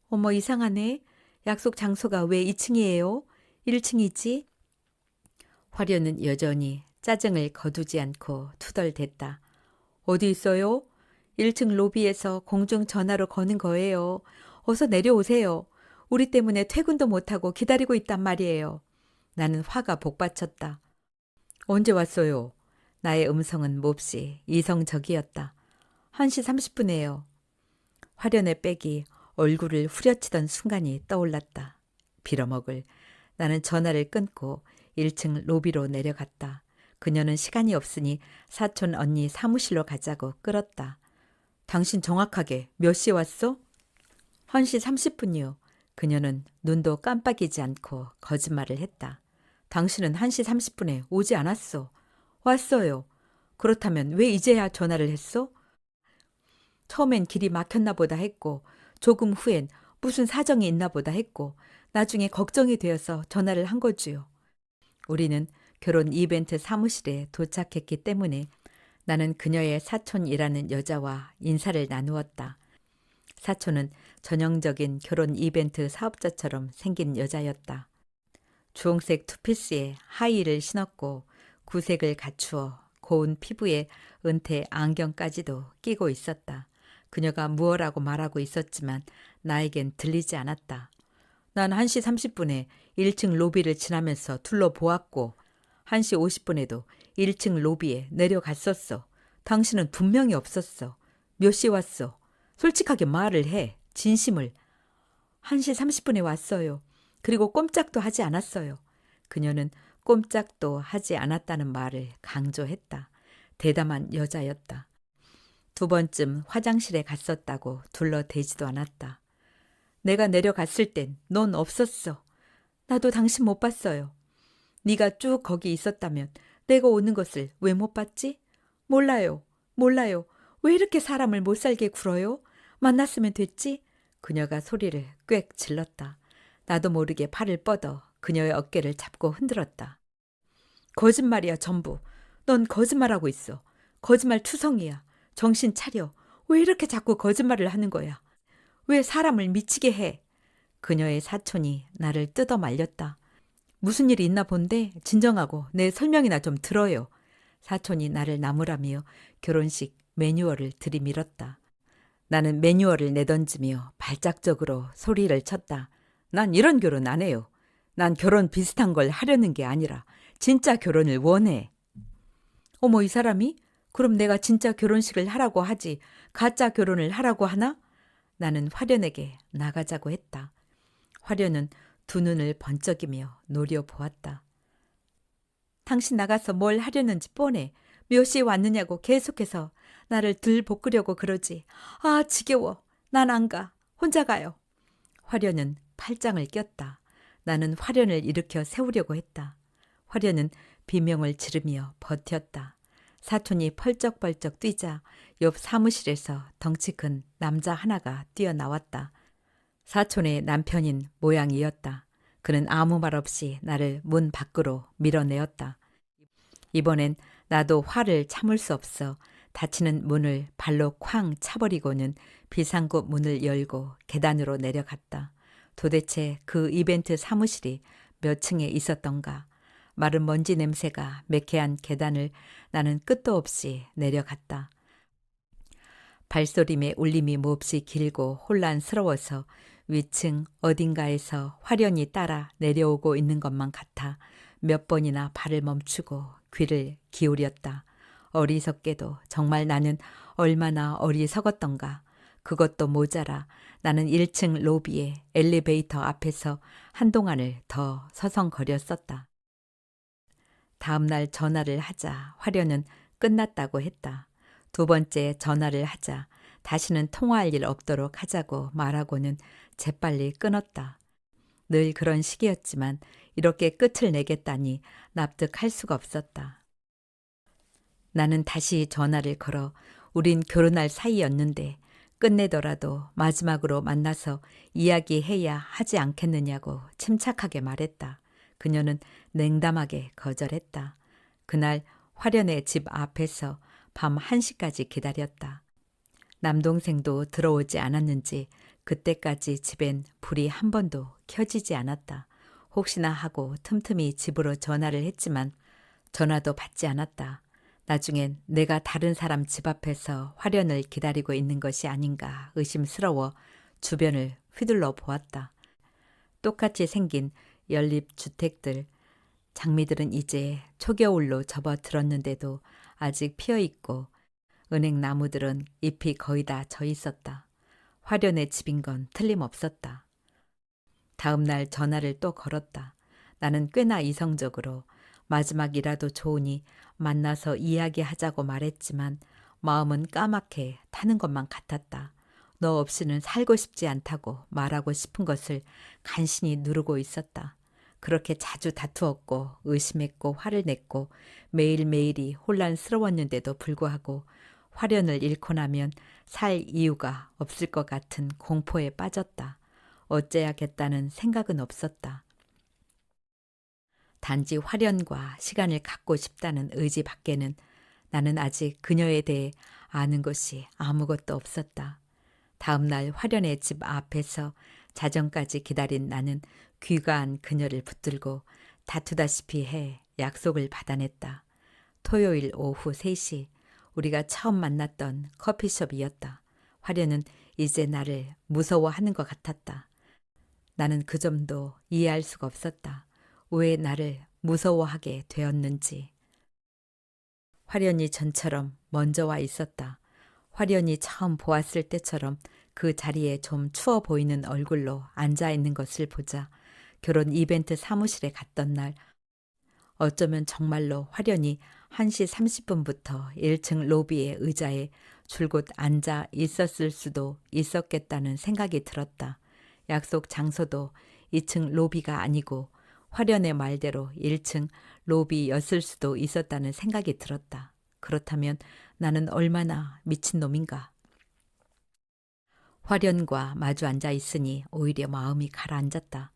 어머 이상하네. 약속 장소가 왜 2층이에요? 1층이지? 화련은 여전히 짜증을 거두지 않고 투덜댔다. 어디 있어요? 1층 로비에서 공중전화로 거는 거예요. 어서 내려오세요. 우리 때문에 퇴근도 못하고 기다리고 있단 말이에요. 나는 화가 복받쳤다. 언제 왔어요? 나의 음성은 몹시 이성적이었다. 1시 30분에요. 화련의 빽이 얼굴을 후려치던 순간이 떠올랐다. 빌어먹을. 나는 전화를 끊고 1층 로비로 내려갔다. 그녀는 시간이 없으니 사촌 언니 사무실로 가자고 끌었다. 당신 정확하게 몇 시에 왔어? 1시 30분이요. 그녀는 눈도 깜빡이지 않고 거짓말을 했다. 당신은 1시 30분에 오지 않았어. 왔어요. 그렇다면 왜 이제야 전화를 했어? 처음엔 길이 막혔나 보다 했고 조금 후엔 무슨 사정이 있나 보다 했고 나중에 걱정이 되어서 전화를 한 거지요. 우리는 결혼 이벤트 사무실에 도착했기 때문에 나는 그녀의 사촌이라는 여자와 인사를 나누었다. 사촌은 전형적인 결혼 이벤트 사업자처럼 생긴 여자였다. 주홍색 투피스에 하이힐을 신었고 구색을 갖추어 고운 피부에 은퇴 안경까지도 끼고 있었다. 그녀가 무엇라고 말하고 있었지만 나에겐 들리지 않았다. 난 1시 30분에 1층 로비를 지나면서 둘러보았고 1시 50분에도 1층 로비에 내려갔었어. 당신은 분명히 없었어. 몇 시에 왔어? 솔직하게 말을 해. 진심을. 1시 30분에 왔어요. 그리고 꼼짝도 하지 않았어요. 그녀는 꼼짝도 하지 않았다는 말을 강조했다. 대담한 여자였다. 2번쯤 화장실에 갔었다고 둘러대지도 않았다. 내가 내려갔을 땐 넌 없었어. 나도 당신 못 봤어요. 네가 쭉 거기 있었다면 내가 오는 것을 왜 못 봤지? 몰라요. 왜 이렇게 사람을 못 살게 굴어요? 만났으면 됐지? 그녀가 소리를 꽥 질렀다. 나도 모르게 팔을 뻗어 그녀의 어깨를 잡고 흔들었다. 거짓말이야 전부. 넌 거짓말하고 있어. 거짓말 투성이야. 정신 차려. 왜 이렇게 자꾸 거짓말을 하는 거야? 왜 사람을 미치게 해? 그녀의 사촌이 나를 뜯어 말렸다. 무슨 일이 있나 본데 진정하고 내 설명이나 좀 들어요. 사촌이 나를 나무라며 결혼식 매뉴얼을 들이밀었다. 나는 매뉴얼을 내던지며 발작적으로 소리를 쳤다. 난 이런 결혼 안 해요. 난 결혼 비슷한 걸 하려는 게 아니라 진짜 결혼을 원해. 어머 이 사람이? 그럼 내가 진짜 결혼식을 하라고 하지 가짜 결혼을 하라고 하나? 나는 화련에게 나가자고 했다. 화련은 2 눈을 번쩍이며 노려보았다. 당신 나가서 뭘 하려는지 뻔해. 몇 시에 왔느냐고 계속해서 나를 들볶으려고 그러지. 아 지겨워. 난 안 가. 혼자 가요. 화련은 팔짱을 꼈다. 나는 화련을 일으켜 세우려고 했다. 화련은 비명을 지르며 버텼다. 사촌이 펄쩍펄쩍 뛰자 옆 사무실에서 덩치 큰 남자 하나가 뛰어나왔다. 사촌의 남편인 모양이었다. 그는 아무 말 없이 나를 문 밖으로 밀어내었다. 이번엔 나도 화를 참을 수 없어 닫히는 문을 발로 쾅 차버리고는 비상구 문을 열고 계단으로 내려갔다. 도대체 그 이벤트 사무실이 몇 층에 있었던가. 마른 먼지 냄새가 매캐한 계단을 나는 끝도 없이 내려갔다. 발소림의 울림이 몹시 길고 혼란스러워서 위층 어딘가에서 화련이 따라 내려오고 있는 것만 같아 몇 번이나 발을 멈추고 귀를 기울였다. 어리석게도 정말 나는 얼마나 어리석었던가. 그것도 모자라 나는 1층 로비의 엘리베이터 앞에서 한동안을 더 서성거렸었다. 다음 날 전화를 하자 화련은 끝났다고 했다. 두 번째 전화를 하자 다시는 통화할 일 없도록 하자고 말하고는 재빨리 끊었다. 늘 그런 식이었지만 이렇게 끝을 내겠다니 납득할 수가 없었다. 나는 다시 전화를 걸어 우린 결혼할 사이였는데 끝내더라도 마지막으로 만나서 이야기해야 하지 않겠느냐고 침착하게 말했다. 그녀는 냉담하게 거절했다. 그날 화련의 집 앞에서 밤 1시까지 기다렸다. 남동생도 들어오지 않았는지 그때까지 집엔 불이 한 번도 켜지지 않았다. 혹시나 하고 틈틈이 집으로 전화를 했지만 전화도 받지 않았다. 나중엔 내가 다른 사람 집 앞에서 화련을 기다리고 있는 것이 아닌가 의심스러워 주변을 휘둘러 보았다. 똑같이 생긴 연립주택들, 장미들은 이제 초겨울로 접어들었는데도 아직 피어있고 은행 나무들은 잎이 거의 다 져 있었다. 화련의 집인 건 틀림없었다. 다음 날 전화를 또 걸었다. 나는 꽤나 이성적으로 마지막이라도 좋으니 만나서 이야기하자고 말했지만 마음은 까맣게 타는 것만 같았다. 너 없이는 살고 싶지 않다고 말하고 싶은 것을 간신히 누르고 있었다. 그렇게 자주 다투었고 의심했고 화를 냈고 매일매일이 혼란스러웠는데도 불구하고 화련을 잃고 나면 살 이유가 없을 것 같은 공포에 빠졌다. 어째야겠다는 생각은 없었다. 단지 화련과 시간을 갖고 싶다는 의지 밖에는 나는 아직 그녀에 대해 아는 것이 아무것도 없었다. 다음 날 화련의 집 앞에서 자정까지 기다린 나는 귀가한 그녀를 붙들고 다투다시피 해 약속을 받아냈다. 토요일 오후 3시 우리가 처음 만났던 커피숍이었다. 화련은 이제 나를 무서워하는 것 같았다. 나는 그 점도 이해할 수가 없었다. 왜 나를 무서워하게 되었는지. 화련이 전처럼 먼저 와 있었다. 화련이 처음 보았을 때처럼 그 자리에 좀 추워 보이는 얼굴로 앉아 있는 것을 보자 결혼 이벤트 사무실에 갔던 날 어쩌면 정말로 화련이 1시 30분부터 1층 로비의 의자에 줄곧 앉아 있었을 수도 있었겠다는 생각이 들었다. 약속 장소도 2층 로비가 아니고 화련의 말대로 1층 로비였을 수도 있었다는 생각이 들었다. 그렇다면 나는 얼마나 미친놈인가. 화련과 마주 앉아 있으니 오히려 마음이 가라앉았다.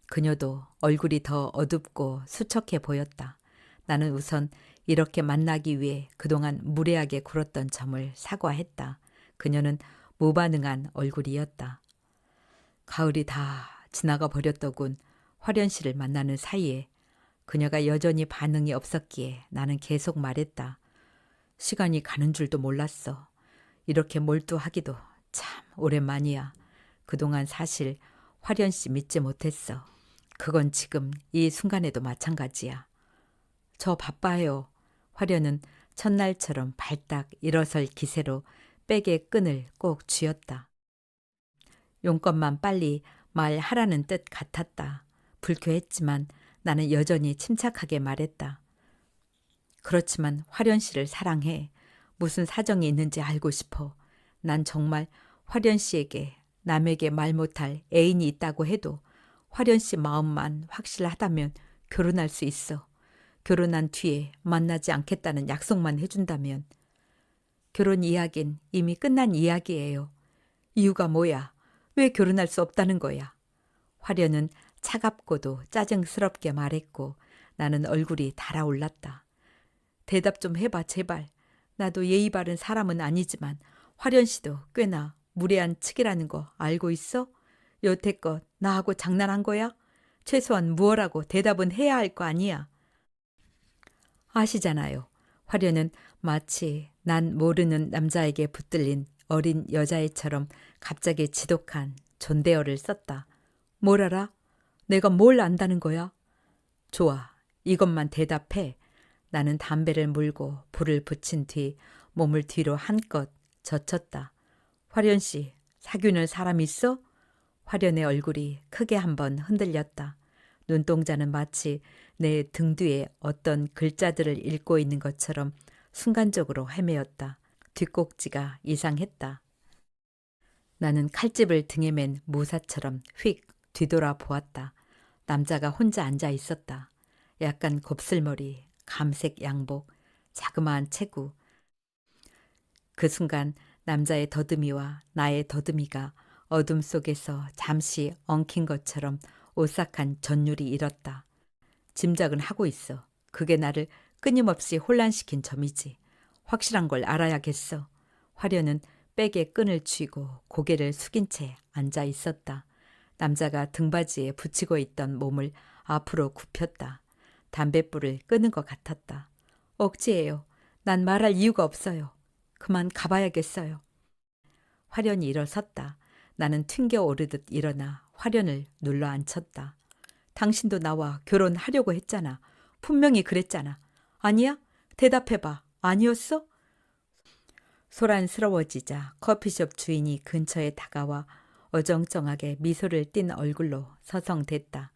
그녀도 얼굴이 더 어둡고 수척해 보였다. 나는 우선 이렇게 만나기 위해 그동안 무례하게 굴었던 점을 사과했다. 그녀는 무반응한 얼굴이었다. 가을이 다 지나가 버렸더군. 화련 씨를 만나는 사이에 그녀가 여전히 반응이 없었기에 나는 계속 말했다. 시간이 가는 줄도 몰랐어. 이렇게 몰두하기도 참 오랜만이야. 그동안 사실 화련 씨 믿지 못했어. 그건 지금 이 순간에도 마찬가지야. 저 바빠요. 화련은 첫날처럼 발딱 일어설 기세로 백의 끈을 꼭 쥐었다. 용건만 빨리 말하라는 뜻 같았다. 불쾌했지만 나는 여전히 침착하게 말했다. 그렇지만 화련 씨를 사랑해. 무슨 사정이 있는지 알고 싶어. 난 정말 화련 씨에게 남에게 말 못할 애인이 있다고 해도 화련 씨 마음만 확실하다면 결혼할 수 있어. 결혼한 뒤에 만나지 않겠다는 약속만 해준다면. 결혼 이야기는 이미 끝난 이야기예요. 이유가 뭐야? 왜 결혼할 수 없다는 거야? 화련은 차갑고도 짜증스럽게 말했고 나는 얼굴이 달아올랐다. 대답 좀 해봐, 제발. 나도 예의 바른 사람은 아니지만 화련 씨도 꽤나 무례한 측이라는 거 알고 있어? 여태껏 나하고 장난한 거야? 최소한 무엇라고 대답은 해야 할 거 아니야. 아시잖아요. 화련은 마치 난 모르는 남자에게 붙들린 어린 여자애처럼 갑자기 지독한 존대어를 썼다. 뭘 알아? 내가 뭘 안다는 거야? 좋아. 이것만 대답해. 나는 담배를 물고 불을 붙인 뒤 몸을 뒤로 한껏 젖혔다. 화련 씨, 사귀는 사람 있어? 화련의 얼굴이 크게 한번 흔들렸다. 눈동자는 마치 내 등 뒤에 어떤 글자들을 읽고 있는 것처럼 순간적으로 헤매었다. 뒷꼭지가 이상했다. 나는 칼집을 등에 맨 무사처럼 휙 뒤돌아 보았다. 남자가 혼자 앉아 있었다. 약간 곱슬머리, 감색 양복, 자그마한 체구. 그 순간 남자의 더듬이와 나의 더듬이가 어둠 속에서 잠시 엉킨 것처럼 오싹한 전율이 일었다. 짐작은 하고 있어. 그게 나를 끊임없이 혼란시킨 점이지. 확실한 걸 알아야겠어. 화련은 백에 끈을 쥐고 고개를 숙인 채 앉아 있었다. 남자가 등받이에 붙이고 있던 몸을 앞으로 굽혔다. 담뱃불을 끄는 것 같았다. 억지예요. 난 말할 이유가 없어요. 그만 가봐야겠어요. 화련이 일어섰다. 나는 튕겨 오르듯 일어나 화련을 눌러 앉혔다. 당신도 나와 결혼하려고 했잖아. 분명히 그랬잖아. 아니야? 대답해봐. 아니었어? 소란스러워지자 커피숍 주인이 근처에 다가와 어정쩡하게 미소를 띤 얼굴로 서성댔다.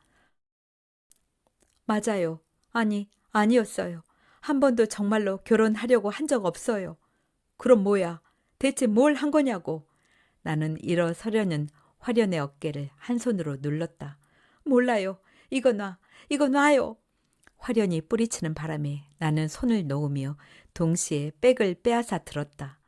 맞아요. 아니, 아니었어요. 한 번도 정말로 결혼하려고 한 적 없어요. 그럼 뭐야? 대체 뭘 한 거냐고. 나는 일어서려는 화련의 어깨를 한 손으로 눌렀다. 몰라요. 이거 놔. 이거 놔요. 화련이 뿌리치는 바람에 나는 손을 놓으며 동시에 백을 빼앗아 들었다.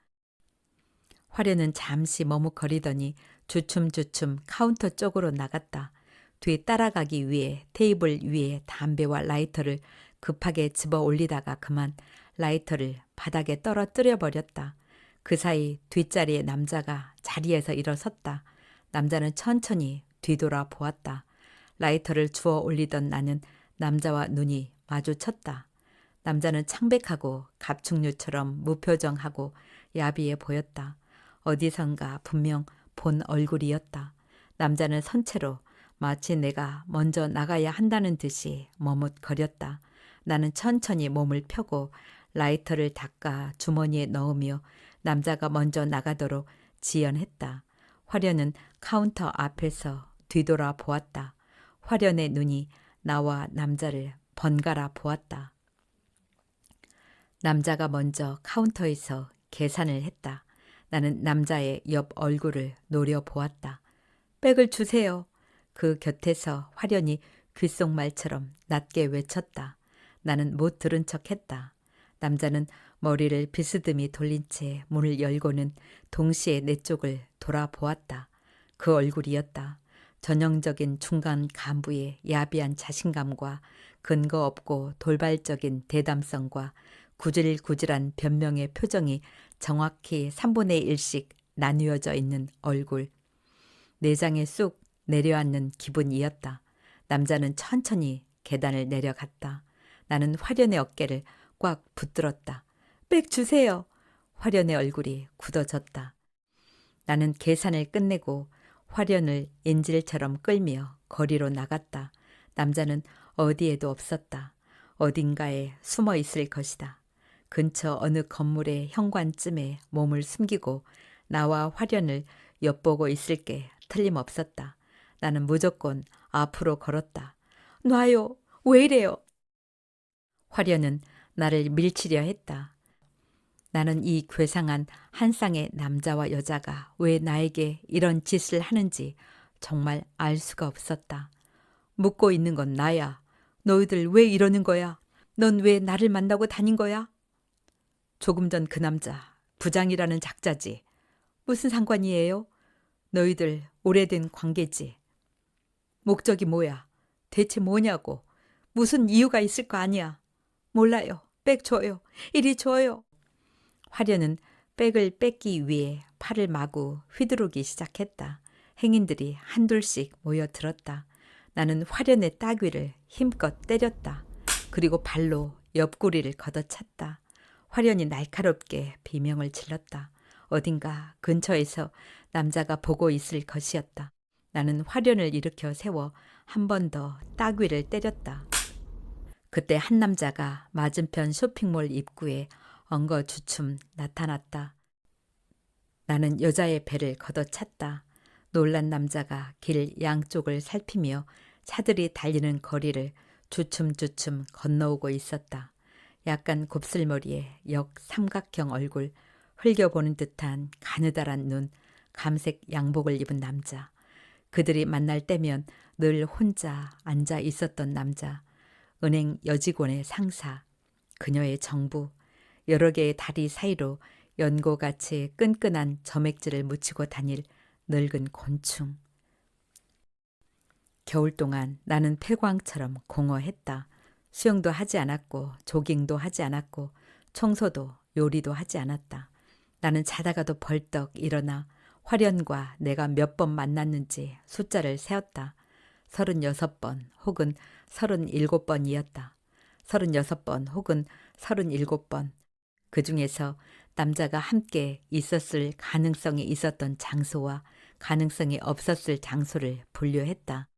화련은 잠시 머뭇거리더니 주춤주춤 카운터 쪽으로 나갔다. 뒤 따라가기 위해 테이블 위에 담배와 라이터를 급하게 집어 올리다가 그만 라이터를 바닥에 떨어뜨려 버렸다. 그 사이 뒷자리의 남자가 자리에서 일어섰다. 남자는 천천히 뒤돌아 보았다. 라이터를 주워 올리던 나는 남자와 눈이 마주쳤다. 남자는 창백하고 갑충류처럼 무표정하고 야비해 보였다. 어디선가 분명 본 얼굴이었다. 남자는 선체로 마치 내가 먼저 나가야 한다는 듯이 머뭇거렸다. 나는 천천히 몸을 펴고 라이터를 닦아 주머니에 넣으며 남자가 먼저 나가도록 지연했다. 화련은 카운터 앞에서 뒤돌아 보았다. 화련의 눈이 나와 남자를 번갈아 보았다. 남자가 먼저 카운터에서 계산을 했다. 나는 남자의 옆 얼굴을 노려보았다. 백을 주세요. 그 곁에서 화련이 귓속말처럼 낮게 외쳤다. 나는 못 들은 척했다. 남자는 머리를 비스듬히 돌린 채 문을 열고는 동시에 내 쪽을 돌아보았다. 그 얼굴이었다. 전형적인 중간 간부의 야비한 자신감과 근거 없고 돌발적인 대담성과 구질구질한 변명의 표정이 정확히 3분의 1씩 나뉘어져 있는 얼굴. 내장에 쑥 내려앉는 기분이었다. 남자는 천천히 계단을 내려갔다. 나는 화련의 어깨를 꽉 붙들었다. 백 주세요. 화련의 얼굴이 굳어졌다. 나는 계산을 끝내고 화련을 인질처럼 끌며 거리로 나갔다. 남자는 어디에도 없었다. 어딘가에 숨어 있을 것이다. 근처 어느 건물의 현관쯤에 몸을 숨기고 나와 화련을 엿보고 있을 게 틀림없었다. 나는 무조건 앞으로 걸었다. 놔요. 왜 이래요? 화련은 나를 밀치려 했다. 나는 이 괴상한 한 쌍의 남자와 여자가 왜 나에게 이런 짓을 하는지 정말 알 수가 없었다. 묻고 있는 건 나야. 너희들 왜 이러는 거야? 넌 왜 나를 만나고 다닌 거야? 조금 전 그 남자, 부장이라는 작자지. 무슨 상관이에요? 너희들 오래된 관계지. 목적이 뭐야? 대체 뭐냐고. 무슨 이유가 있을 거 아니야. 몰라요. 백 줘요. 이리 줘요. 화려는 백을 뺏기 위해 팔을 마구 휘두르기 시작했다. 행인들이 한둘씩 모여들었다. 나는 화련의 따귀를 힘껏 때렸다. 그리고 발로 옆구리를 걷어찼다. 화련이 날카롭게 비명을 질렀다. 어딘가 근처에서 남자가 보고 있을 것이었다. 나는 화련을 일으켜 세워 한 번 더 따귀를 때렸다. 그때 한 남자가 맞은편 쇼핑몰 입구에 엉거주춤 나타났다. 나는 여자의 배를 걷어찼다. 놀란 남자가 길 양쪽을 살피며 차들이 달리는 거리를 주춤주춤 건너오고 있었다. 약간 곱슬머리에 역삼각형 얼굴, 흘겨보는 듯한 가느다란 눈, 감색 양복을 입은 남자. 그들이 만날 때면 늘 혼자 앉아 있었던 남자. 은행 여직원의 상사, 그녀의 정부, 여러 개의 다리 사이로 연고같이 끈끈한 점액질을 묻히고 다닐 늙은 곤충. 겨울 동안 나는 폐광처럼 공허했다. 수영도 하지 않았고 조깅도 하지 않았고 청소도 요리도 하지 않았다. 나는 자다가도 벌떡 일어나 화련과 내가 몇 번 만났는지 숫자를 세었다. 36번 혹은 37번이었다. 36번 혹은 37번. 그 중에서 남자가 함께 있었을 가능성이 있었던 장소와 가능성이 없었을 장소를 분류했다.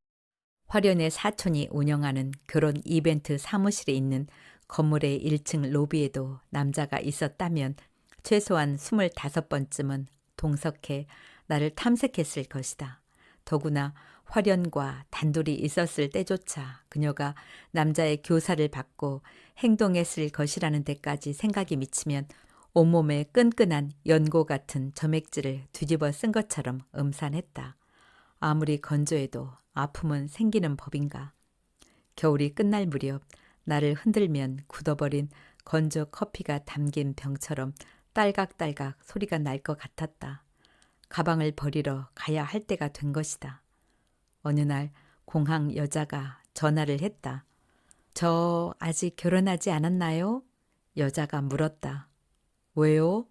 화련의 사촌이 운영하는 결혼 이벤트 사무실에 있는 건물의 1층 로비에도 남자가 있었다면 최소한 25번쯤은 동석해 나를 탐색했을 것이다. 더구나 화련과 단둘이 있었을 때조차 그녀가 남자의 교사를 받고 행동했을 것이라는 데까지 생각이 미치면 온몸에 끈끈한 연고 같은 점액질을 뒤집어 쓴 것처럼 음산했다. 아무리 건조해도 아픔은 생기는 법인가. 겨울이 끝날 무렵 나를 흔들면 굳어버린 건조 커피가 담긴 병처럼 딸각딸각 소리가 날 것 같았다. 가방을 버리러 가야 할 때가 된 것이다. 어느 날 공항 여자가 전화를 했다. 저 아직 결혼하지 않았나요? 여자가 물었다. 왜요?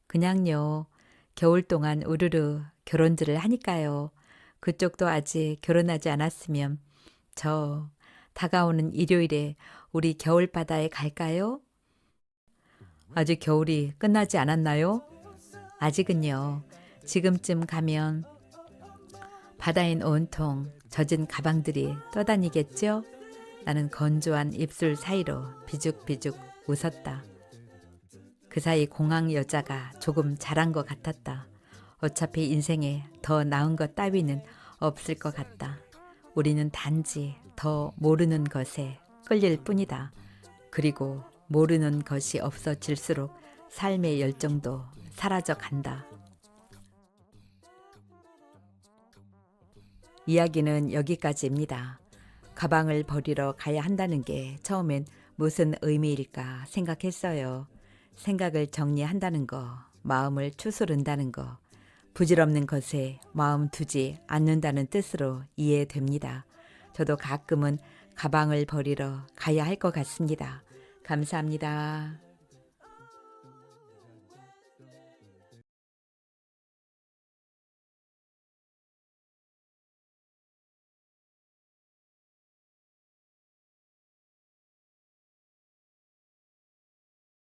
그냥요. 겨울 동안 우르르 결혼들을 하니까요. 그쪽도 아직 결혼하지 않았으면 저 다가오는 일요일에 우리 겨울바다에 갈까요? 아직 겨울이 끝나지 않았나요? 아직은요. 지금쯤 가면 바다엔 온통 젖은 가방들이 떠다니겠죠? 나는 건조한 입술 사이로 비죽비죽 웃었다. 그 사이 공항 여자가 조금 잘한 것 같았다. 어차피 인생에 더 나은 것 따위는 없을 것 같다. 우리는 단지 더 모르는 것에 끌릴 뿐이다. 그리고 모르는 것이 없어질수록 삶의 열정도 사라져 간다. 이야기는 여기까지입니다. 가방을 버리러 가야 한다는 게 처음엔 무슨 의미일까 생각했어요. 생각을 정리한다는 거, 마음을 추스른다는 거, 부질없는 것에 마음 두지 않는다는 뜻으로 이해됩니다. 저도 가끔은 가방을 버리러 가야 할 것 같습니다. 감사합니다.